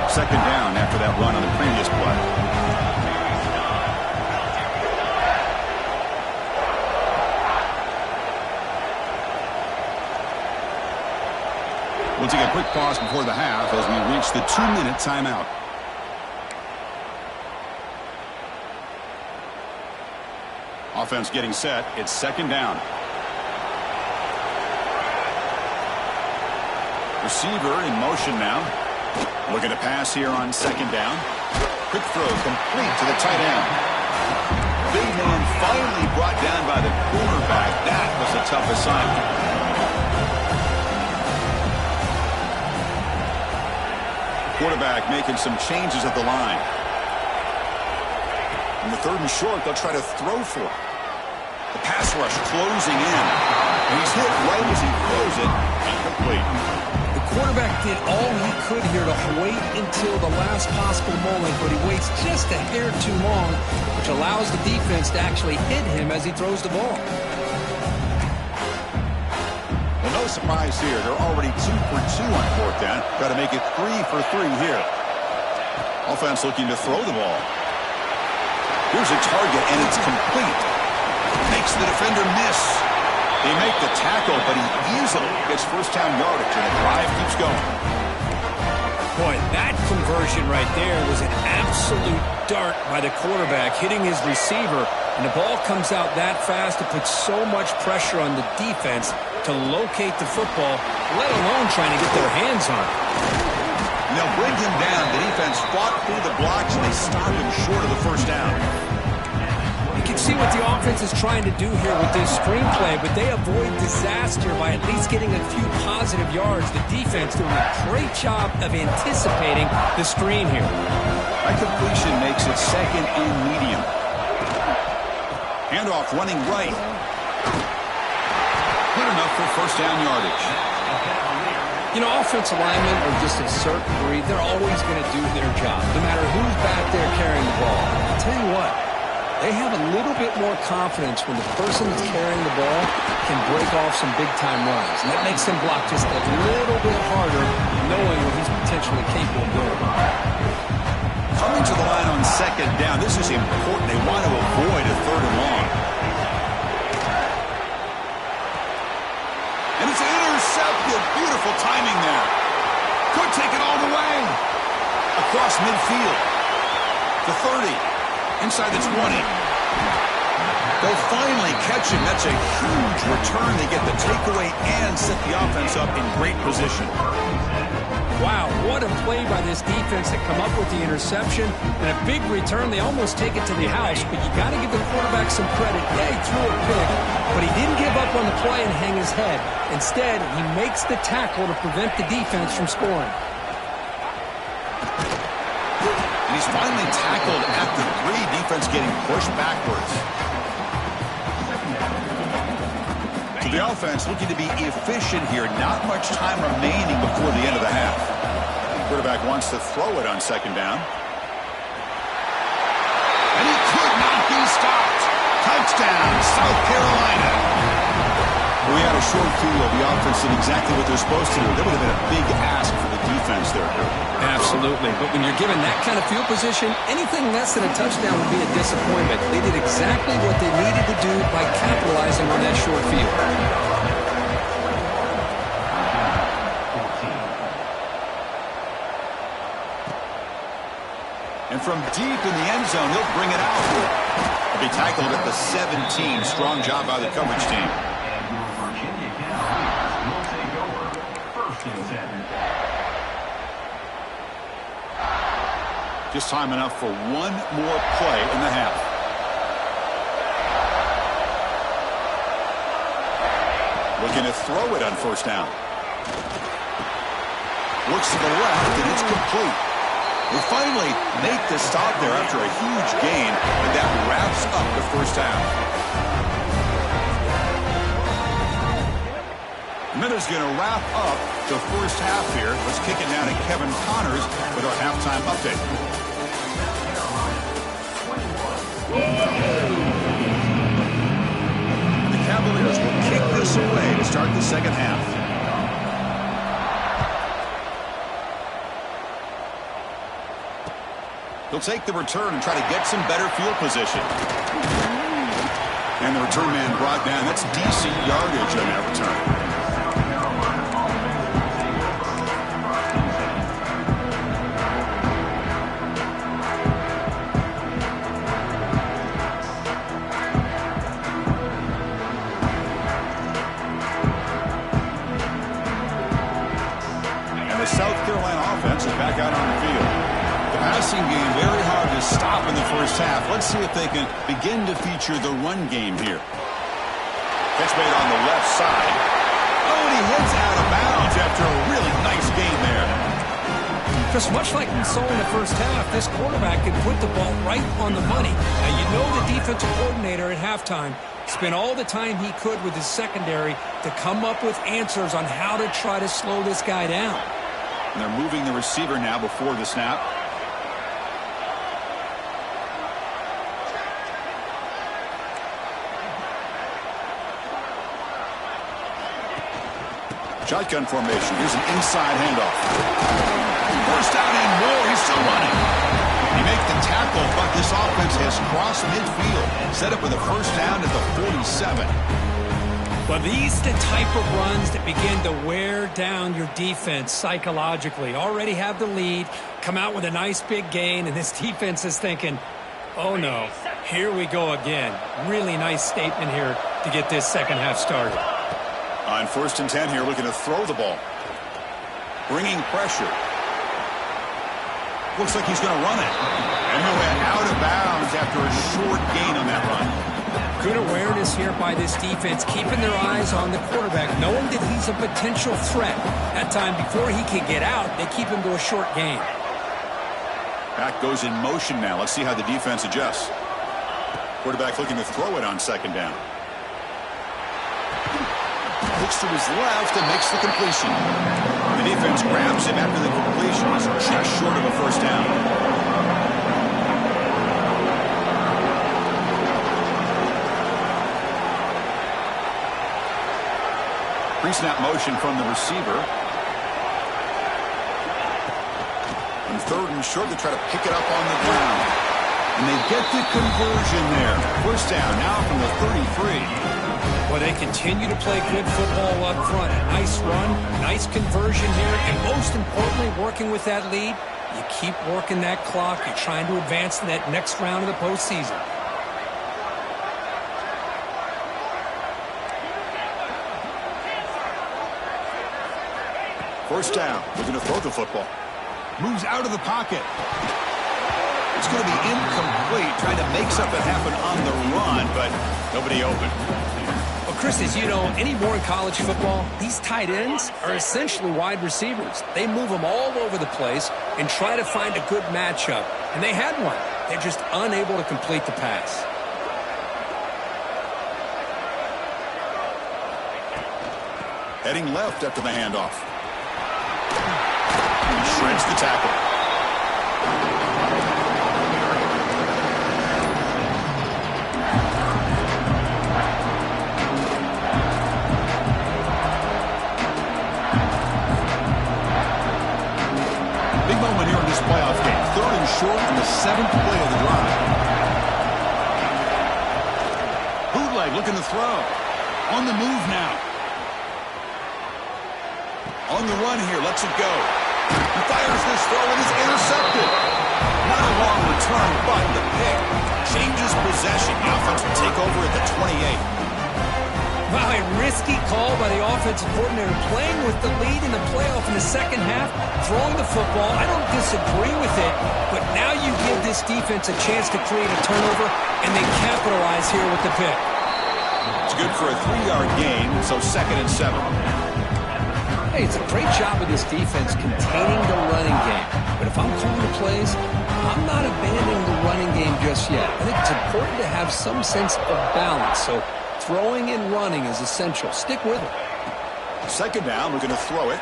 2nd down after that run on the previous play. We'll take a quick pause before the half as we reach the 2-minute timeout. Offense getting set. It's 2nd down. Receiver in motion now. Looking to pass here on 2nd down. Quick throw complete to the tight end. Big man finally brought down by the cornerback. That was a tough assignment. Quarterback making some changes at the line. In the 3rd and short, they'll try to throw for it. The pass rush closing in. And he's hit right as he throws it. Incomplete. The quarterback did all he could here to wait until the last possible moment, but he waits just a hair too long, which allows the defense to actually hit him as he throws the ball. Well, no surprise here. They're already 2 for 2 on 4th down. Got to make it 3 for 3 here. Offense looking to throw the ball. Here's a target, and it's complete. Makes the defender miss. They make the tackle, but he easily gets first down yardage, and the drive keeps going. Boy, that conversion right there was an absolute dart by the quarterback, hitting his receiver, and the ball comes out that fast to put so much pressure on the defense to locate the football, let alone trying to get their hands on it. And they'll bring him down. The defense fought through the blocks, and they stop him short of the first down. You can see what the offense is trying to do here with this screenplay, but they avoid disaster by at least getting a few positive yards. The defense doing a great job of anticipating the screen here. That completion makes it 2nd and medium. Handoff running right. Good enough for first down yardage. You know, offensive linemen are just a certain breed. They're always going to do their job, no matter who's back there carrying the ball. I'll tell you what, they have a little bit more confidence when the person that's carrying the ball can break off some big-time runs. And that makes them block just a little bit harder, knowing what he's potentially capable of doing. Coming to the line on 2nd down, this is important. They want to avoid a 3rd and long. And it's intercepted. Beautiful timing there. Could take it all the way. Across midfield. The 30. Inside the 20. They'll finally catch him. That's a huge return. They get the takeaway and set the offense up in great position. Wow, what a play by this defense to come up with the interception and a big return. They almost take it to the house, but you got to give the quarterback some credit. Yeah, he threw a pick, but he didn't give up on the play and hang his head. Instead, he makes the tackle to prevent the defense from scoring. And he's finally tackled at the 3. Defense getting pushed backwards. So the offense looking to be efficient here. Not much time remaining before the end of the half. Quarterback wants to throw it on 2nd down. And he could not be stopped. Touchdown, South Carolina. We had a short field. The offense did exactly what they're supposed to do. That would have been a big ask for the defense there. Absolutely. But when you're given that kind of field position, anything less than a touchdown would be a disappointment. They did exactly what they needed to do by capitalizing on that short field. And from deep in the end zone, he'll bring it out. He'll be tackled at the 17. Strong job by the coverage team. Just time enough for one more play in the half. Looking to throw it on first down. Looks to the left, and it's complete. We finally make the stop there after a huge gain, and that wraps up the first half. Minutes going to wrap up the first half here. Let's kick it down to Kevin Connors with our halftime update. The Cavaliers will kick this away to start the second half. He'll take the return and try to get some better field position. And the return man brought down. That's decent yardage on that return. And the South Carolina offense is back out on the field. Passing game very hard to stop in the first half. Let's see if they can begin to feature the run game here. Catch made on the left side. Oh, and he hits out of bounds after a really nice gain there. Because much like we saw in the first half, this quarterback can put the ball right on the money. Now, you know the defensive coordinator at halftime spent all the time he could with his secondary to come up with answers on how to try to slow this guy down. And they're moving the receiver now before the snap. Shotgun formation. Here's an inside handoff. First down and more. He's still running. He makes the tackle, but this offense has crossed midfield. Set up with a first down at the 47. Well, these are the type of runs that begin to wear down your defense psychologically. Already have the lead, come out with a nice big gain, and this defense is thinking, oh no, here we go again. Really nice statement here to get this second half started. On 1st and 10 here, looking to throw the ball. Bringing pressure. Looks like he's going to run it. And he'll head out of bounds after a short gain on that run. Good awareness here by this defense, keeping their eyes on the quarterback, knowing that he's a potential threat. That time before he can get out, they keep him to a short gain. Back goes in motion now. Let's see how the defense adjusts. Quarterback looking to throw it on 2nd down. Looks to his left and makes the completion. The defense grabs him after the completion. He's just short of a first down. Pre-snap motion from the receiver. On 3rd and short, they try to pick it up on the ground. And they get the conversion there. First down now from the 33. Well, they continue to play good football up front. A nice run, nice conversion here, and most importantly, working with that lead, you keep working that clock. You're trying to advance to that next round of the postseason. First down. Looking to throw the football. Moves out of the pocket. It's going to be incomplete. Trying to make something happen on the run, but nobody open. Well, Chris, as you know, anymore in college football, these tight ends are essentially wide receivers. They move them all over the place and try to find a good matchup. And they had one. They're just unable to complete the pass. Heading left after the handoff. He shreds the tackle. Moment here in this playoff game. 3rd and short on the 7th play of the drive. Bootleg looking to throw. On the move now. On the run here. Lets it go. He fires this throw and is intercepted. Not a long return, but the pick changes possession. The offense will take over at the 28. Wow, a risky call by the offensive coordinator, playing with the lead in the playoff in the second half, throwing the football. I don't disagree with it, but now you give this defense a chance to create a turnover, and they capitalize here with the pick. It's good for a 3-yard gain, so 2nd and 7. Hey, it's a great job of this defense containing the running game. But if I'm calling the plays, I'm not abandoning the running game just yet. I think it's important to have some sense of balance. So throwing and running is essential. Stick with it. 2nd down, we're going to throw it.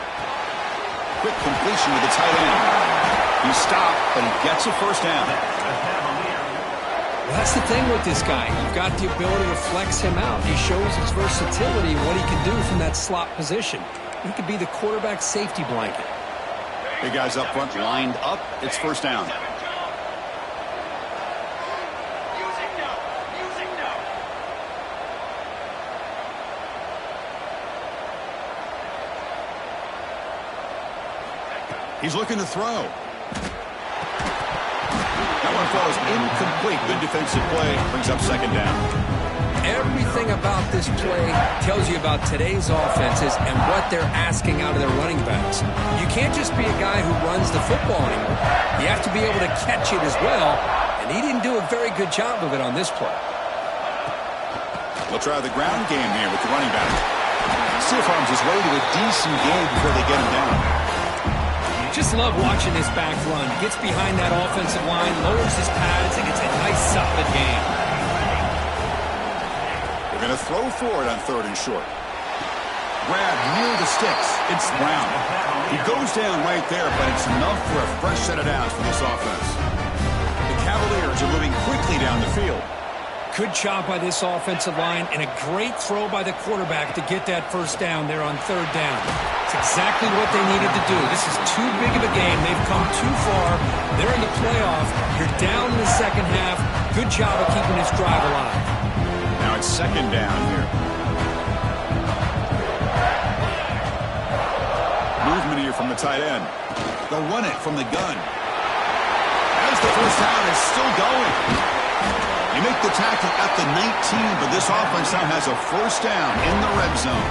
Quick completion to the tight end. He stopped, but he gets a first down. Well, that's the thing with this guy. You've got the ability to flex him out. He shows his versatility and what he can do from that slot position. He could be the quarterback safety blanket. Big guys up front lined up. It's first down. He's looking to throw. That one falls incomplete. Good defensive play. Brings up 2nd down. Everything about this play tells you about today's offenses and what they're asking out of their running backs. You can't just be a guy who runs the football anymore. You have to be able to catch it as well, and he didn't do a very good job of it on this play. They'll try the ground game here with the running back. Still finds his way to a decent game before they get him down. Just love watching this back run. Gets behind that offensive line, lowers his pads, and gets a nice solid gain. They're going to throw for it on 3rd and short. Grab near the sticks. It's Brown. He goes down right there, but it's enough for a fresh set of downs for this offense. The Cavaliers are moving quickly down the field. Good job by this offensive line and a great throw by the quarterback to get that first down there on third down. It's exactly what they needed to do. This is too big of a game. They've come too far. They're in the playoff. You're down in the second half. Good job of keeping this drive alive. Now it's second down here. Movement here from the tight end. They'll run it from the gun. As the first down is still going. You make the tackle at the 19, but this offense now has a first down in the red zone.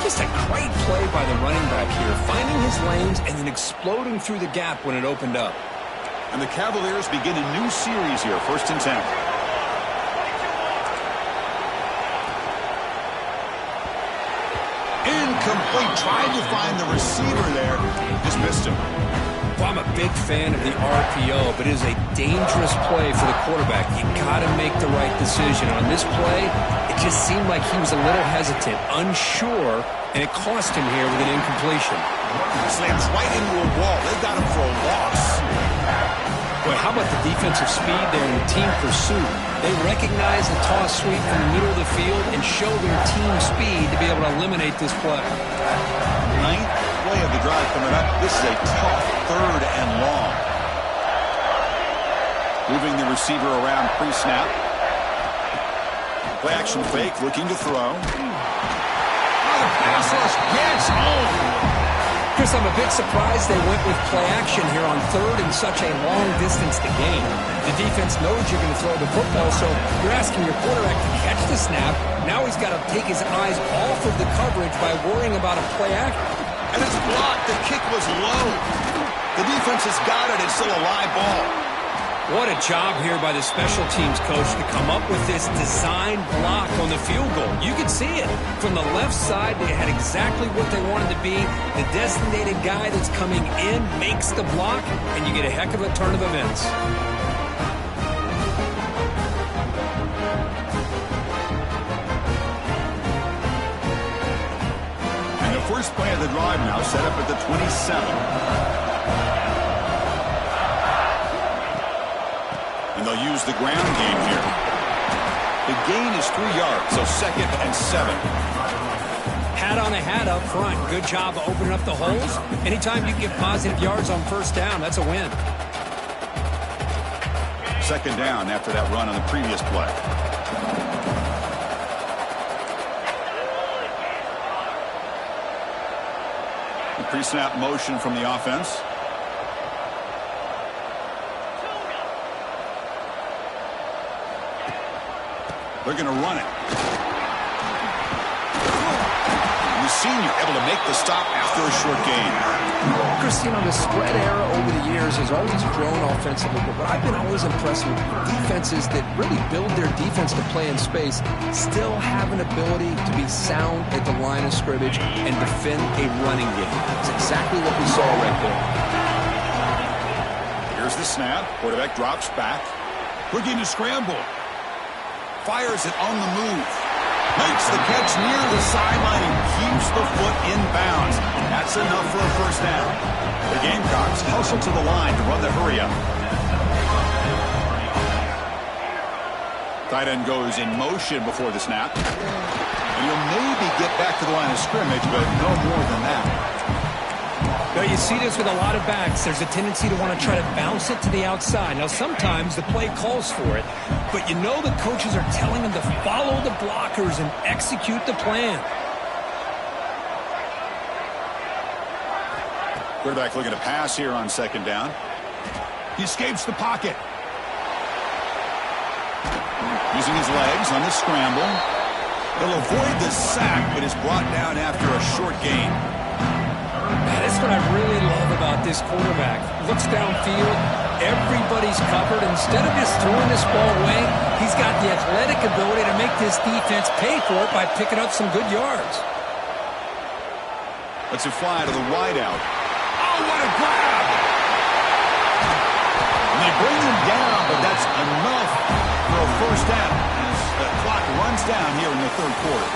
Just a great play by the running back here, finding his lanes and then exploding through the gap when it opened up. And the Cavaliers begin a new series here, 1st and 10. Incomplete. Tried to find the receiver there. Just missed him. Well, I'm a big fan of the RPO, but it is a dangerous play for the quarterback. You got to make the right decision. On this play, it just seemed like he was a little hesitant, unsure, and it cost him here with an incompletion. Slams right into a wall. They got him for a loss. Boy, how about the defensive speed there in the team pursuit? They recognize the toss sweep from the middle of the field and show their team speed to be able to eliminate this play. Ninth play of the drive coming up. This is a tough third and long. Moving the receiver around pre-snap. Play action fake, looking to throw. The pass rush gets home. Chris, I'm a bit surprised they went with play action here on third in such a long distance to gain. The defense knows you're going to throw the football, so you're asking your quarterback to catch the snap. Now he's got to take his eyes off of the coverage by worrying about a play action. And it's blocked. The kick was low. The defense has got it. It's still a live ball. What a job here by the special teams coach to come up with this design block on the field goal. You can see it. From the left side, they had exactly what they wanted to be. The designated guy that's coming in makes the block, and you get a heck of a turn of events. And the first play of the drive now set up at the 27. And they'll use the ground game here. The gain is 3 yards, so 2nd and 7. Hat on a hat up front. Good job of opening up the holes. Anytime you can get positive yards on first down, that's a win. 2nd down after that run on the previous play. The pre-snap motion from the offense. They're going to run it. The senior able to make the stop after a short gain. Christine, the spread era over the years has always grown offensively, but what I've been always impressed with defenses that really build their defense to play in space still have an ability to be sound at the line of scrimmage and defend a running game. That's exactly what we saw right there. Here's the snap. Quarterback drops back. Looking to scramble. Fires it on the move. Makes the catch near the sideline and keeps the foot in bounds. That's enough for a first down. The Gamecocks hustle to the line to run the hurry up. Tight end goes in motion before the snap. And he'll maybe get back to the line of scrimmage, but no more than that. Now, you see this with a lot of backs. There's a tendency to want to try to bounce it to the outside. Now, sometimes the play calls for it, but you know the coaches are telling them to follow the blockers and execute the plan. Quarterback looking to pass here on 2nd down. He escapes the pocket. Using his legs on the scramble. He'll avoid the sack, but is brought down after a short gain. That's what I really love about this quarterback. Looks downfield, everybody's covered. Instead of just throwing this ball away, he's got the athletic ability to make this defense pay for it by picking up some good yards. Let's it fly to the wideout. Oh, what a grab! And they bring him down, but that's enough for a first down as the clock runs down here in the 3rd quarter.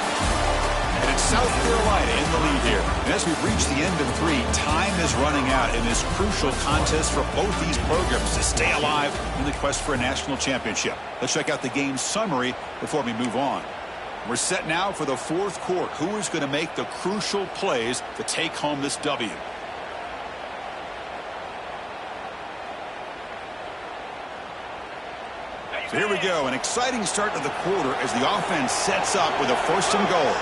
And it's South Carolina in the lead here. As we've reached the end of 3, time is running out in this crucial contest for both these programs to stay alive in the quest for a national championship. Let's check out the game summary before we move on. We're set now for the 4th quarter. Who is going to make the crucial plays to take home this W? So here we go, an exciting start to the quarter as the offense sets up with a 1st and goal.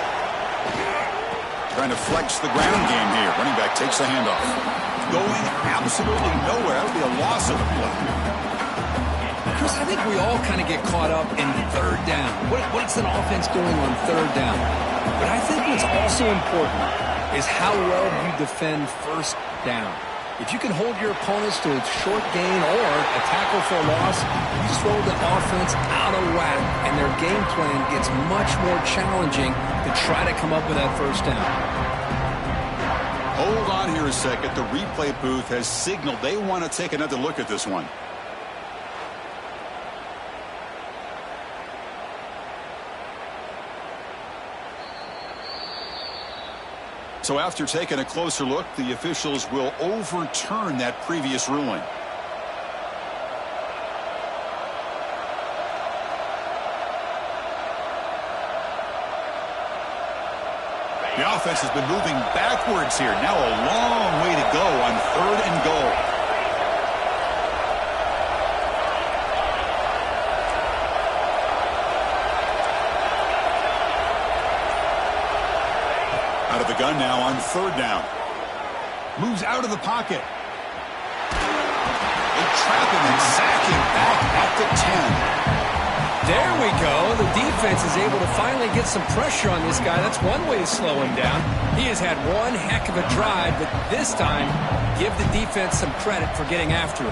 Trying to flex the ground game here. Running back takes the handoff. Going absolutely nowhere. That would be a loss of the play. Chris, I think we all kind of get caught up in 3rd down. What's an offense doing on 3rd down? But I think what's also important is how well you defend 1st down. If you can hold your opponents to a short gain or a tackle for a loss, you throw the offense out of whack, and their game plan gets much more challenging to try to come up with that 1st down. Hold on here a second. The replay booth has signaled they want to take another look at this one. So after taking a closer look, the officials will overturn that previous ruling. The offense has been moving backwards here. Now a long way to go on 3rd and goal. Out of the gun now on 3rd down. Moves out of the pocket. They trap him and sack him back at the 10. There we go. The defense is able to finally get some pressure on this guy. That's one way to slow him down. He has had one heck of a drive, but this time, give the defense some credit for getting after him.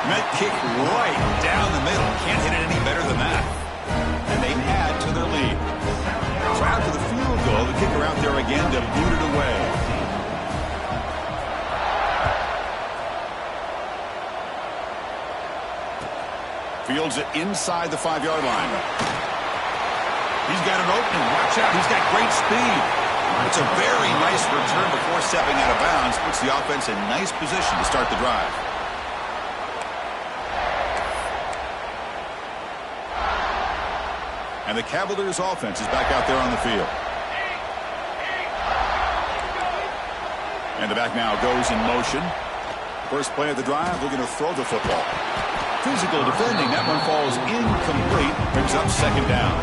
Met kick right down the middle. Can't hit it any better than that. And they add to their lead. So after the field goal, the kicker out there again to boot it away. Fields it inside the 5-yard line. He's got an opening. Watch out. He's got great speed. It's a very nice return before stepping out of bounds. Puts the offense in nice position to start the drive. And the Cavaliers offense is back out there on the field. And the back now goes in motion. First play of the drive, looking to throw the football. Physical defending. That one falls incomplete. Brings up 2nd down.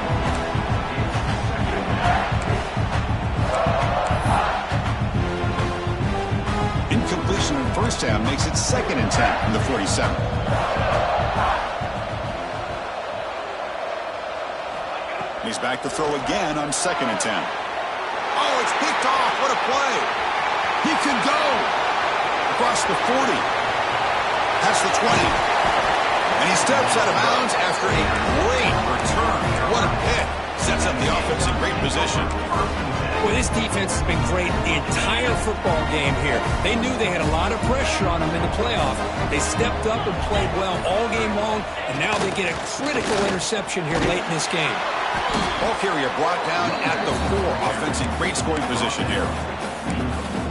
Incompletion on 1st down makes it 2nd and 10 from the 47. He's back to throw again on 2nd and 10. Oh, it's picked off. What a play. He can go. Across the 40. That's the 20. And he steps out of bounds after a great return. What a pick. Sets up the offense in great position. Well, this defense has been great the entire football game here. They knew they had a lot of pressure on them in the playoff. They stepped up and played well all game long, and now they get a critical interception here late in this game. Ball carrier brought down at the 4. Offense in great scoring position here.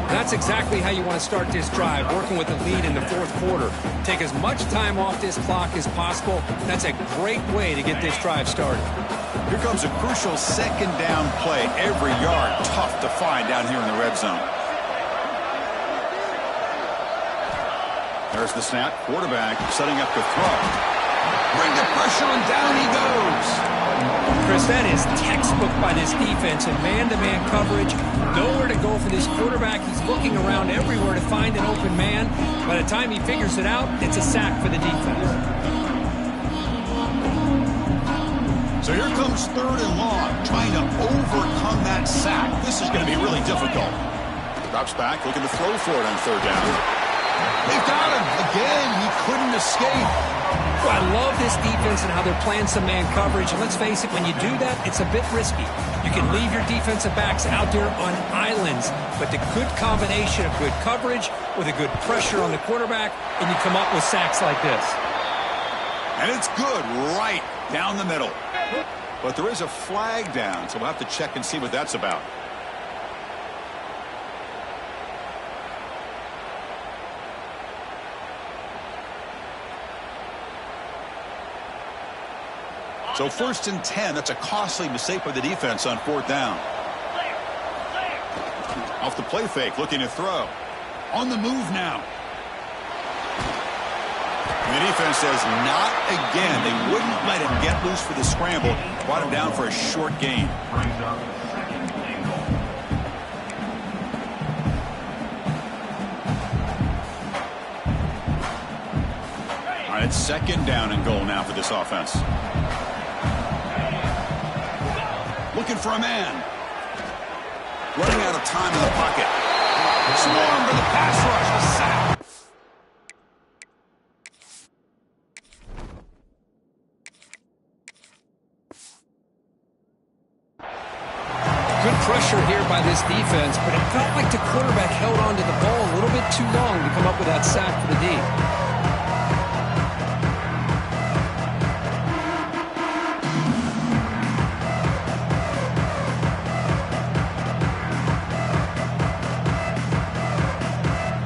That's exactly how you want to start this drive, working with the lead in the 4th quarter. Take as much time off this clock as possible. That's a great way to get this drive started. Here comes a crucial 2nd down play. Every yard tough to find down here in the red zone. There's the snap. Quarterback setting up the throw. Bring the pressure and down he goes. Chris, that is textbook by this defense in man-to-man coverage. Nowhere to go for this quarterback. He's looking around everywhere to find an open man. By the time he figures it out, it's a sack for the defense. So here comes 3rd and long, trying to overcome that sack. This is going to be really difficult. Drops back, looking to throw for it on 3rd down. They've got him. Again, he couldn't escape. Well, I love this defense and how they're playing some man coverage. And let's face it, when you do that, it's a bit risky. You can leave your defensive backs out there on islands, but the good combination of good coverage with a good pressure on the quarterback, and you come up with sacks like this. And it's good right down the middle. But there is a flag down, so we'll have to check and see what that's about. So 1st and 10, that's a costly mistake by the defense on 4th down. Off the play fake, looking to throw. On the move now. And the defense says not again. They wouldn't let him get loose for the scramble. Brought him down for a short gain. All right, it's 2nd down and goal now for this offense. Looking for a man. Running out of time in the pocket. Swarm for the pass rush. A sack. Good pressure here by this defense, but it felt like the quarterback held on to the ball a little bit too long to come up with that sack for the D.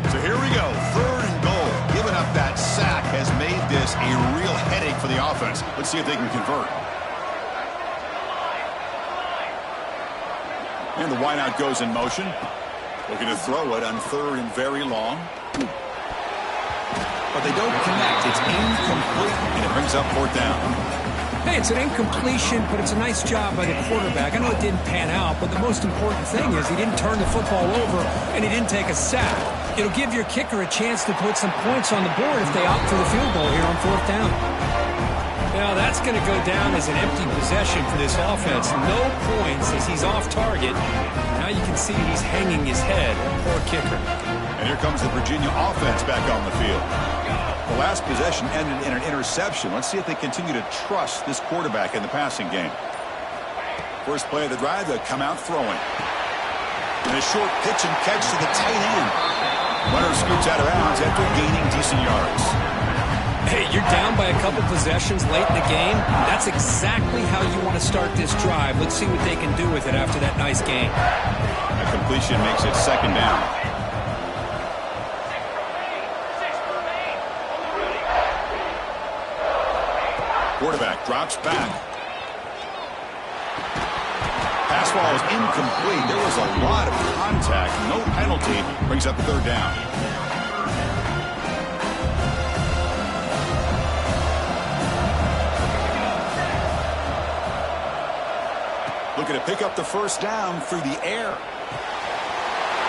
So here we go. 3rd and goal. Giving up that sack has made this a real headache for the offense. Let's see if they can convert. And the wideout goes in motion. Looking to throw it on 3rd and very long. But they don't connect. It's incomplete, and it brings up 4th down. Hey, it's an incompletion, but it's a nice job by the quarterback. I know it didn't pan out, but the most important thing is he didn't turn the football over, and he didn't take a sack. It'll give your kicker a chance to put some points on the board if they opt for the field goal here on 4th down. Now, that's going to go down as an empty possession for this offense. No points as he's off target. Now you can see he's hanging his head. Poor kicker. And here comes the Virginia offense back on the field. The last possession ended in an interception. Let's see if they continue to trust this quarterback in the passing game. First play of the drive, they come out throwing. And a short pitch and catch to the tight end. Runner scoots out of bounds after gaining decent yards. Hey, you're down by a couple possessions late in the game. That's exactly how you want to start this drive. Let's see what they can do with it after that nice game. A completion makes it 2nd down. Quarterback drops back. Pass ball is incomplete. There was a lot of contact. No penalty. Brings up 3rd down. Looking to pick up the 1st down through the air.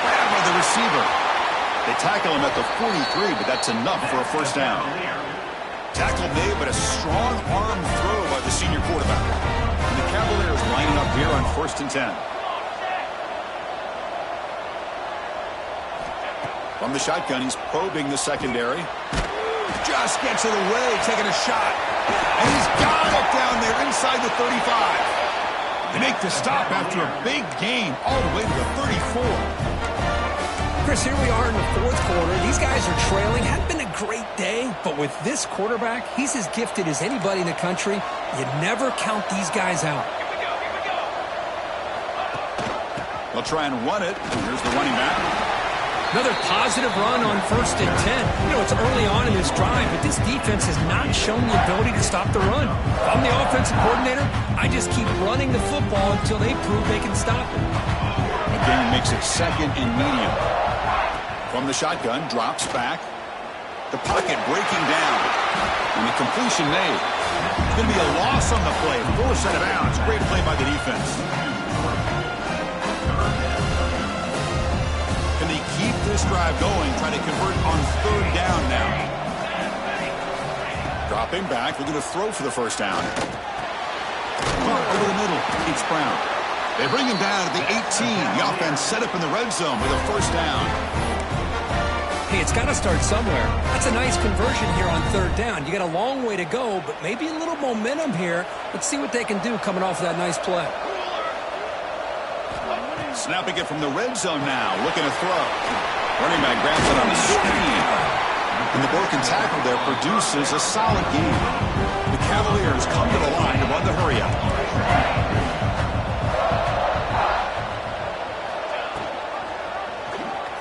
Grab by the receiver. They tackle him at the 43, but that's enough for a 1st down. Tackle made, but a strong arm throw by the senior quarterback. And the Cavaliers lining up here on 1st and 10. From the shotgun, he's probing the secondary. Just gets it away, taking a shot. And he's got it down there inside the 35. They make the stop after a big gain all the way to the 34. Chris, here we are in the 4th quarter. These guys are trailing. Hadn't been a great day, but with this quarterback, he's as gifted as anybody in the country. You never count these guys out. They'll try and run it. Here's the running back. Another positive run on 1st and 10. You know, it's early on in this drive, but this defense has not shown the ability to stop the run. If I'm the offensive coordinator, I just keep running the football until they prove they can stop it. Again, makes it 2nd and medium. From the shotgun, drops back. The pocket breaking down. And the completion made. It's going to be a loss on the play. Forced out of bounds. Great play by the defense. Can they keep this drive going, trying to convert on 3rd down now? Dropping back, looking to throw for the 1st down. Over the middle, it's Brown. They bring him down at the 18. The offense set up in the red zone with a 1st down. Hey, it's got to start somewhere. That's a nice conversion here on 3rd down. You got a long way to go, but maybe a little momentum here. Let's see what they can do coming off of that nice play. Snapping it from the red zone now, looking to throw. Running back grabs it on the screen. And the broken tackle there produces a solid game. The Cavaliers come to the line to run the hurry-up.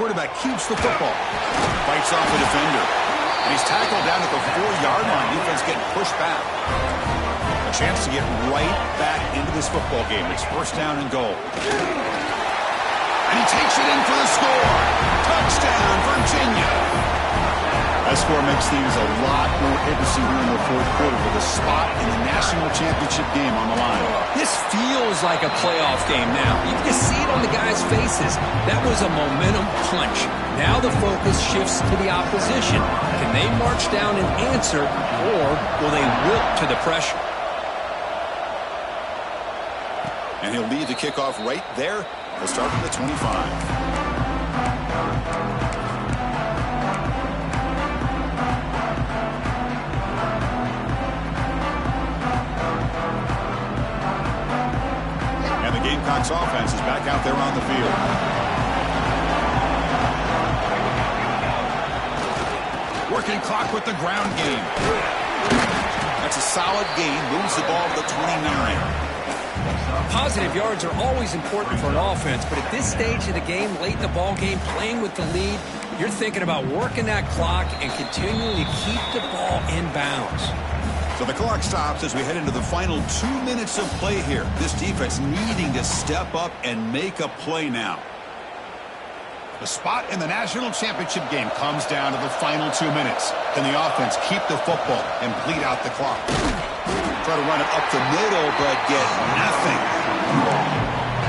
Quarterback keeps the football. Fights off the defender. And he's tackled down at the 4-yard line. Defense getting pushed back. A chance to get right back into this football game. It's first down and goal. And he takes it in for the score. Touchdown, Virginia. That score makes things a lot more interesting here in the fourth quarter with a spot in the national championship game on the line. This feels like a playoff game now. You can see it on the guys' faces. That was a momentum punch. Now the focus shifts to the opposition. Can they march down and answer, or will they wilt to the pressure? And he'll lead the kickoff right there. He'll start at the 25. Gamecocks offense is back out there on the field. Working clock with the ground game. That's a solid gain. Moves the ball to the 29. Positive yards are always important for an offense, but at this stage of the game, late in the ball game, playing with the lead, you're thinking about working that clock and continuing to keep the ball in bounds. So the clock stops as we head into the final 2 minutes of play here. This defense needing to step up and make a play now. The spot in the national championship game comes down to the final 2 minutes. Can the offense keep the football and bleed out the clock? Try to run it up the middle, but get nothing.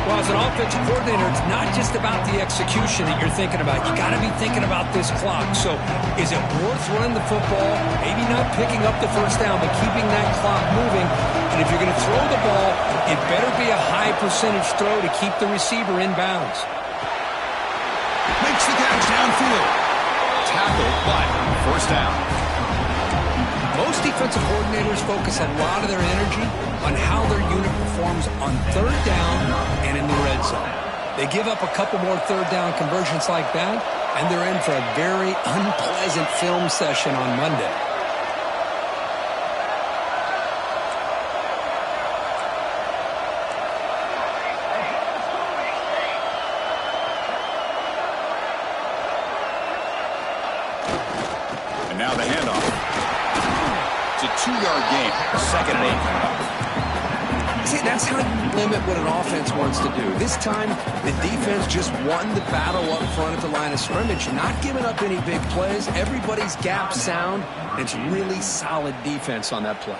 Well, as an offensive coordinator, it's not just about the execution that you're thinking about. You got to be thinking about this clock. So is it worth running the football, maybe not picking up the first down, but keeping that clock moving? And if you're going to throw the ball, it better be a high percentage throw to keep the receiver in bounds. Makes the catch downfield. Tackle, but first down. Most defensive coordinators focus a lot of their energy on how their unit performs on third down and in the red zone. They give up a couple more third down conversions like that, and they're in for a very unpleasant film session on Monday. And now the handoff. It's a 2-yard gain. Second and 8. See, that's how you limit what an offense wants to do. This time, the defense just won the battle up front at the line of scrimmage, not giving up any big plays. Everybody's gap sound. It's really solid defense on that play.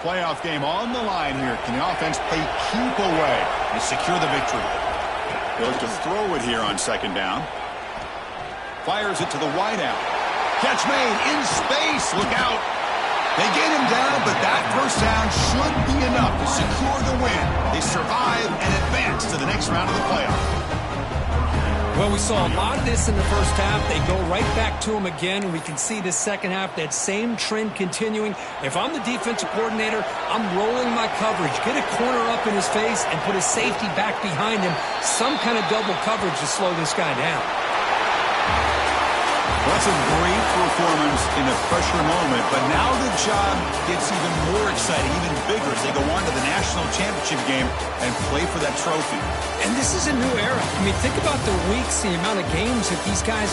Playoff game on the line here. Can the offense play keep away and secure the victory? He'll look to throw it here on second down. Fires it to the wideout. Catch made in space. Look out. They get him down, but that first down should be enough to secure the win. They survive and advance to the next round of the playoff. Well, we saw a lot of this in the first half. They go right back to him again, and we can see the second half, that same trend continuing. If I'm the defensive coordinator, I'm rolling my coverage. Get a corner up in his face and put a safety back behind him. Some kind of double coverage to slow this guy down. Well, that's a great performance in a pressure moment, but now the job gets even more exciting, even bigger as they go on to the national championship game and play for that trophy. And this is a new era. I mean, think about the weeks, the amount of games that these guys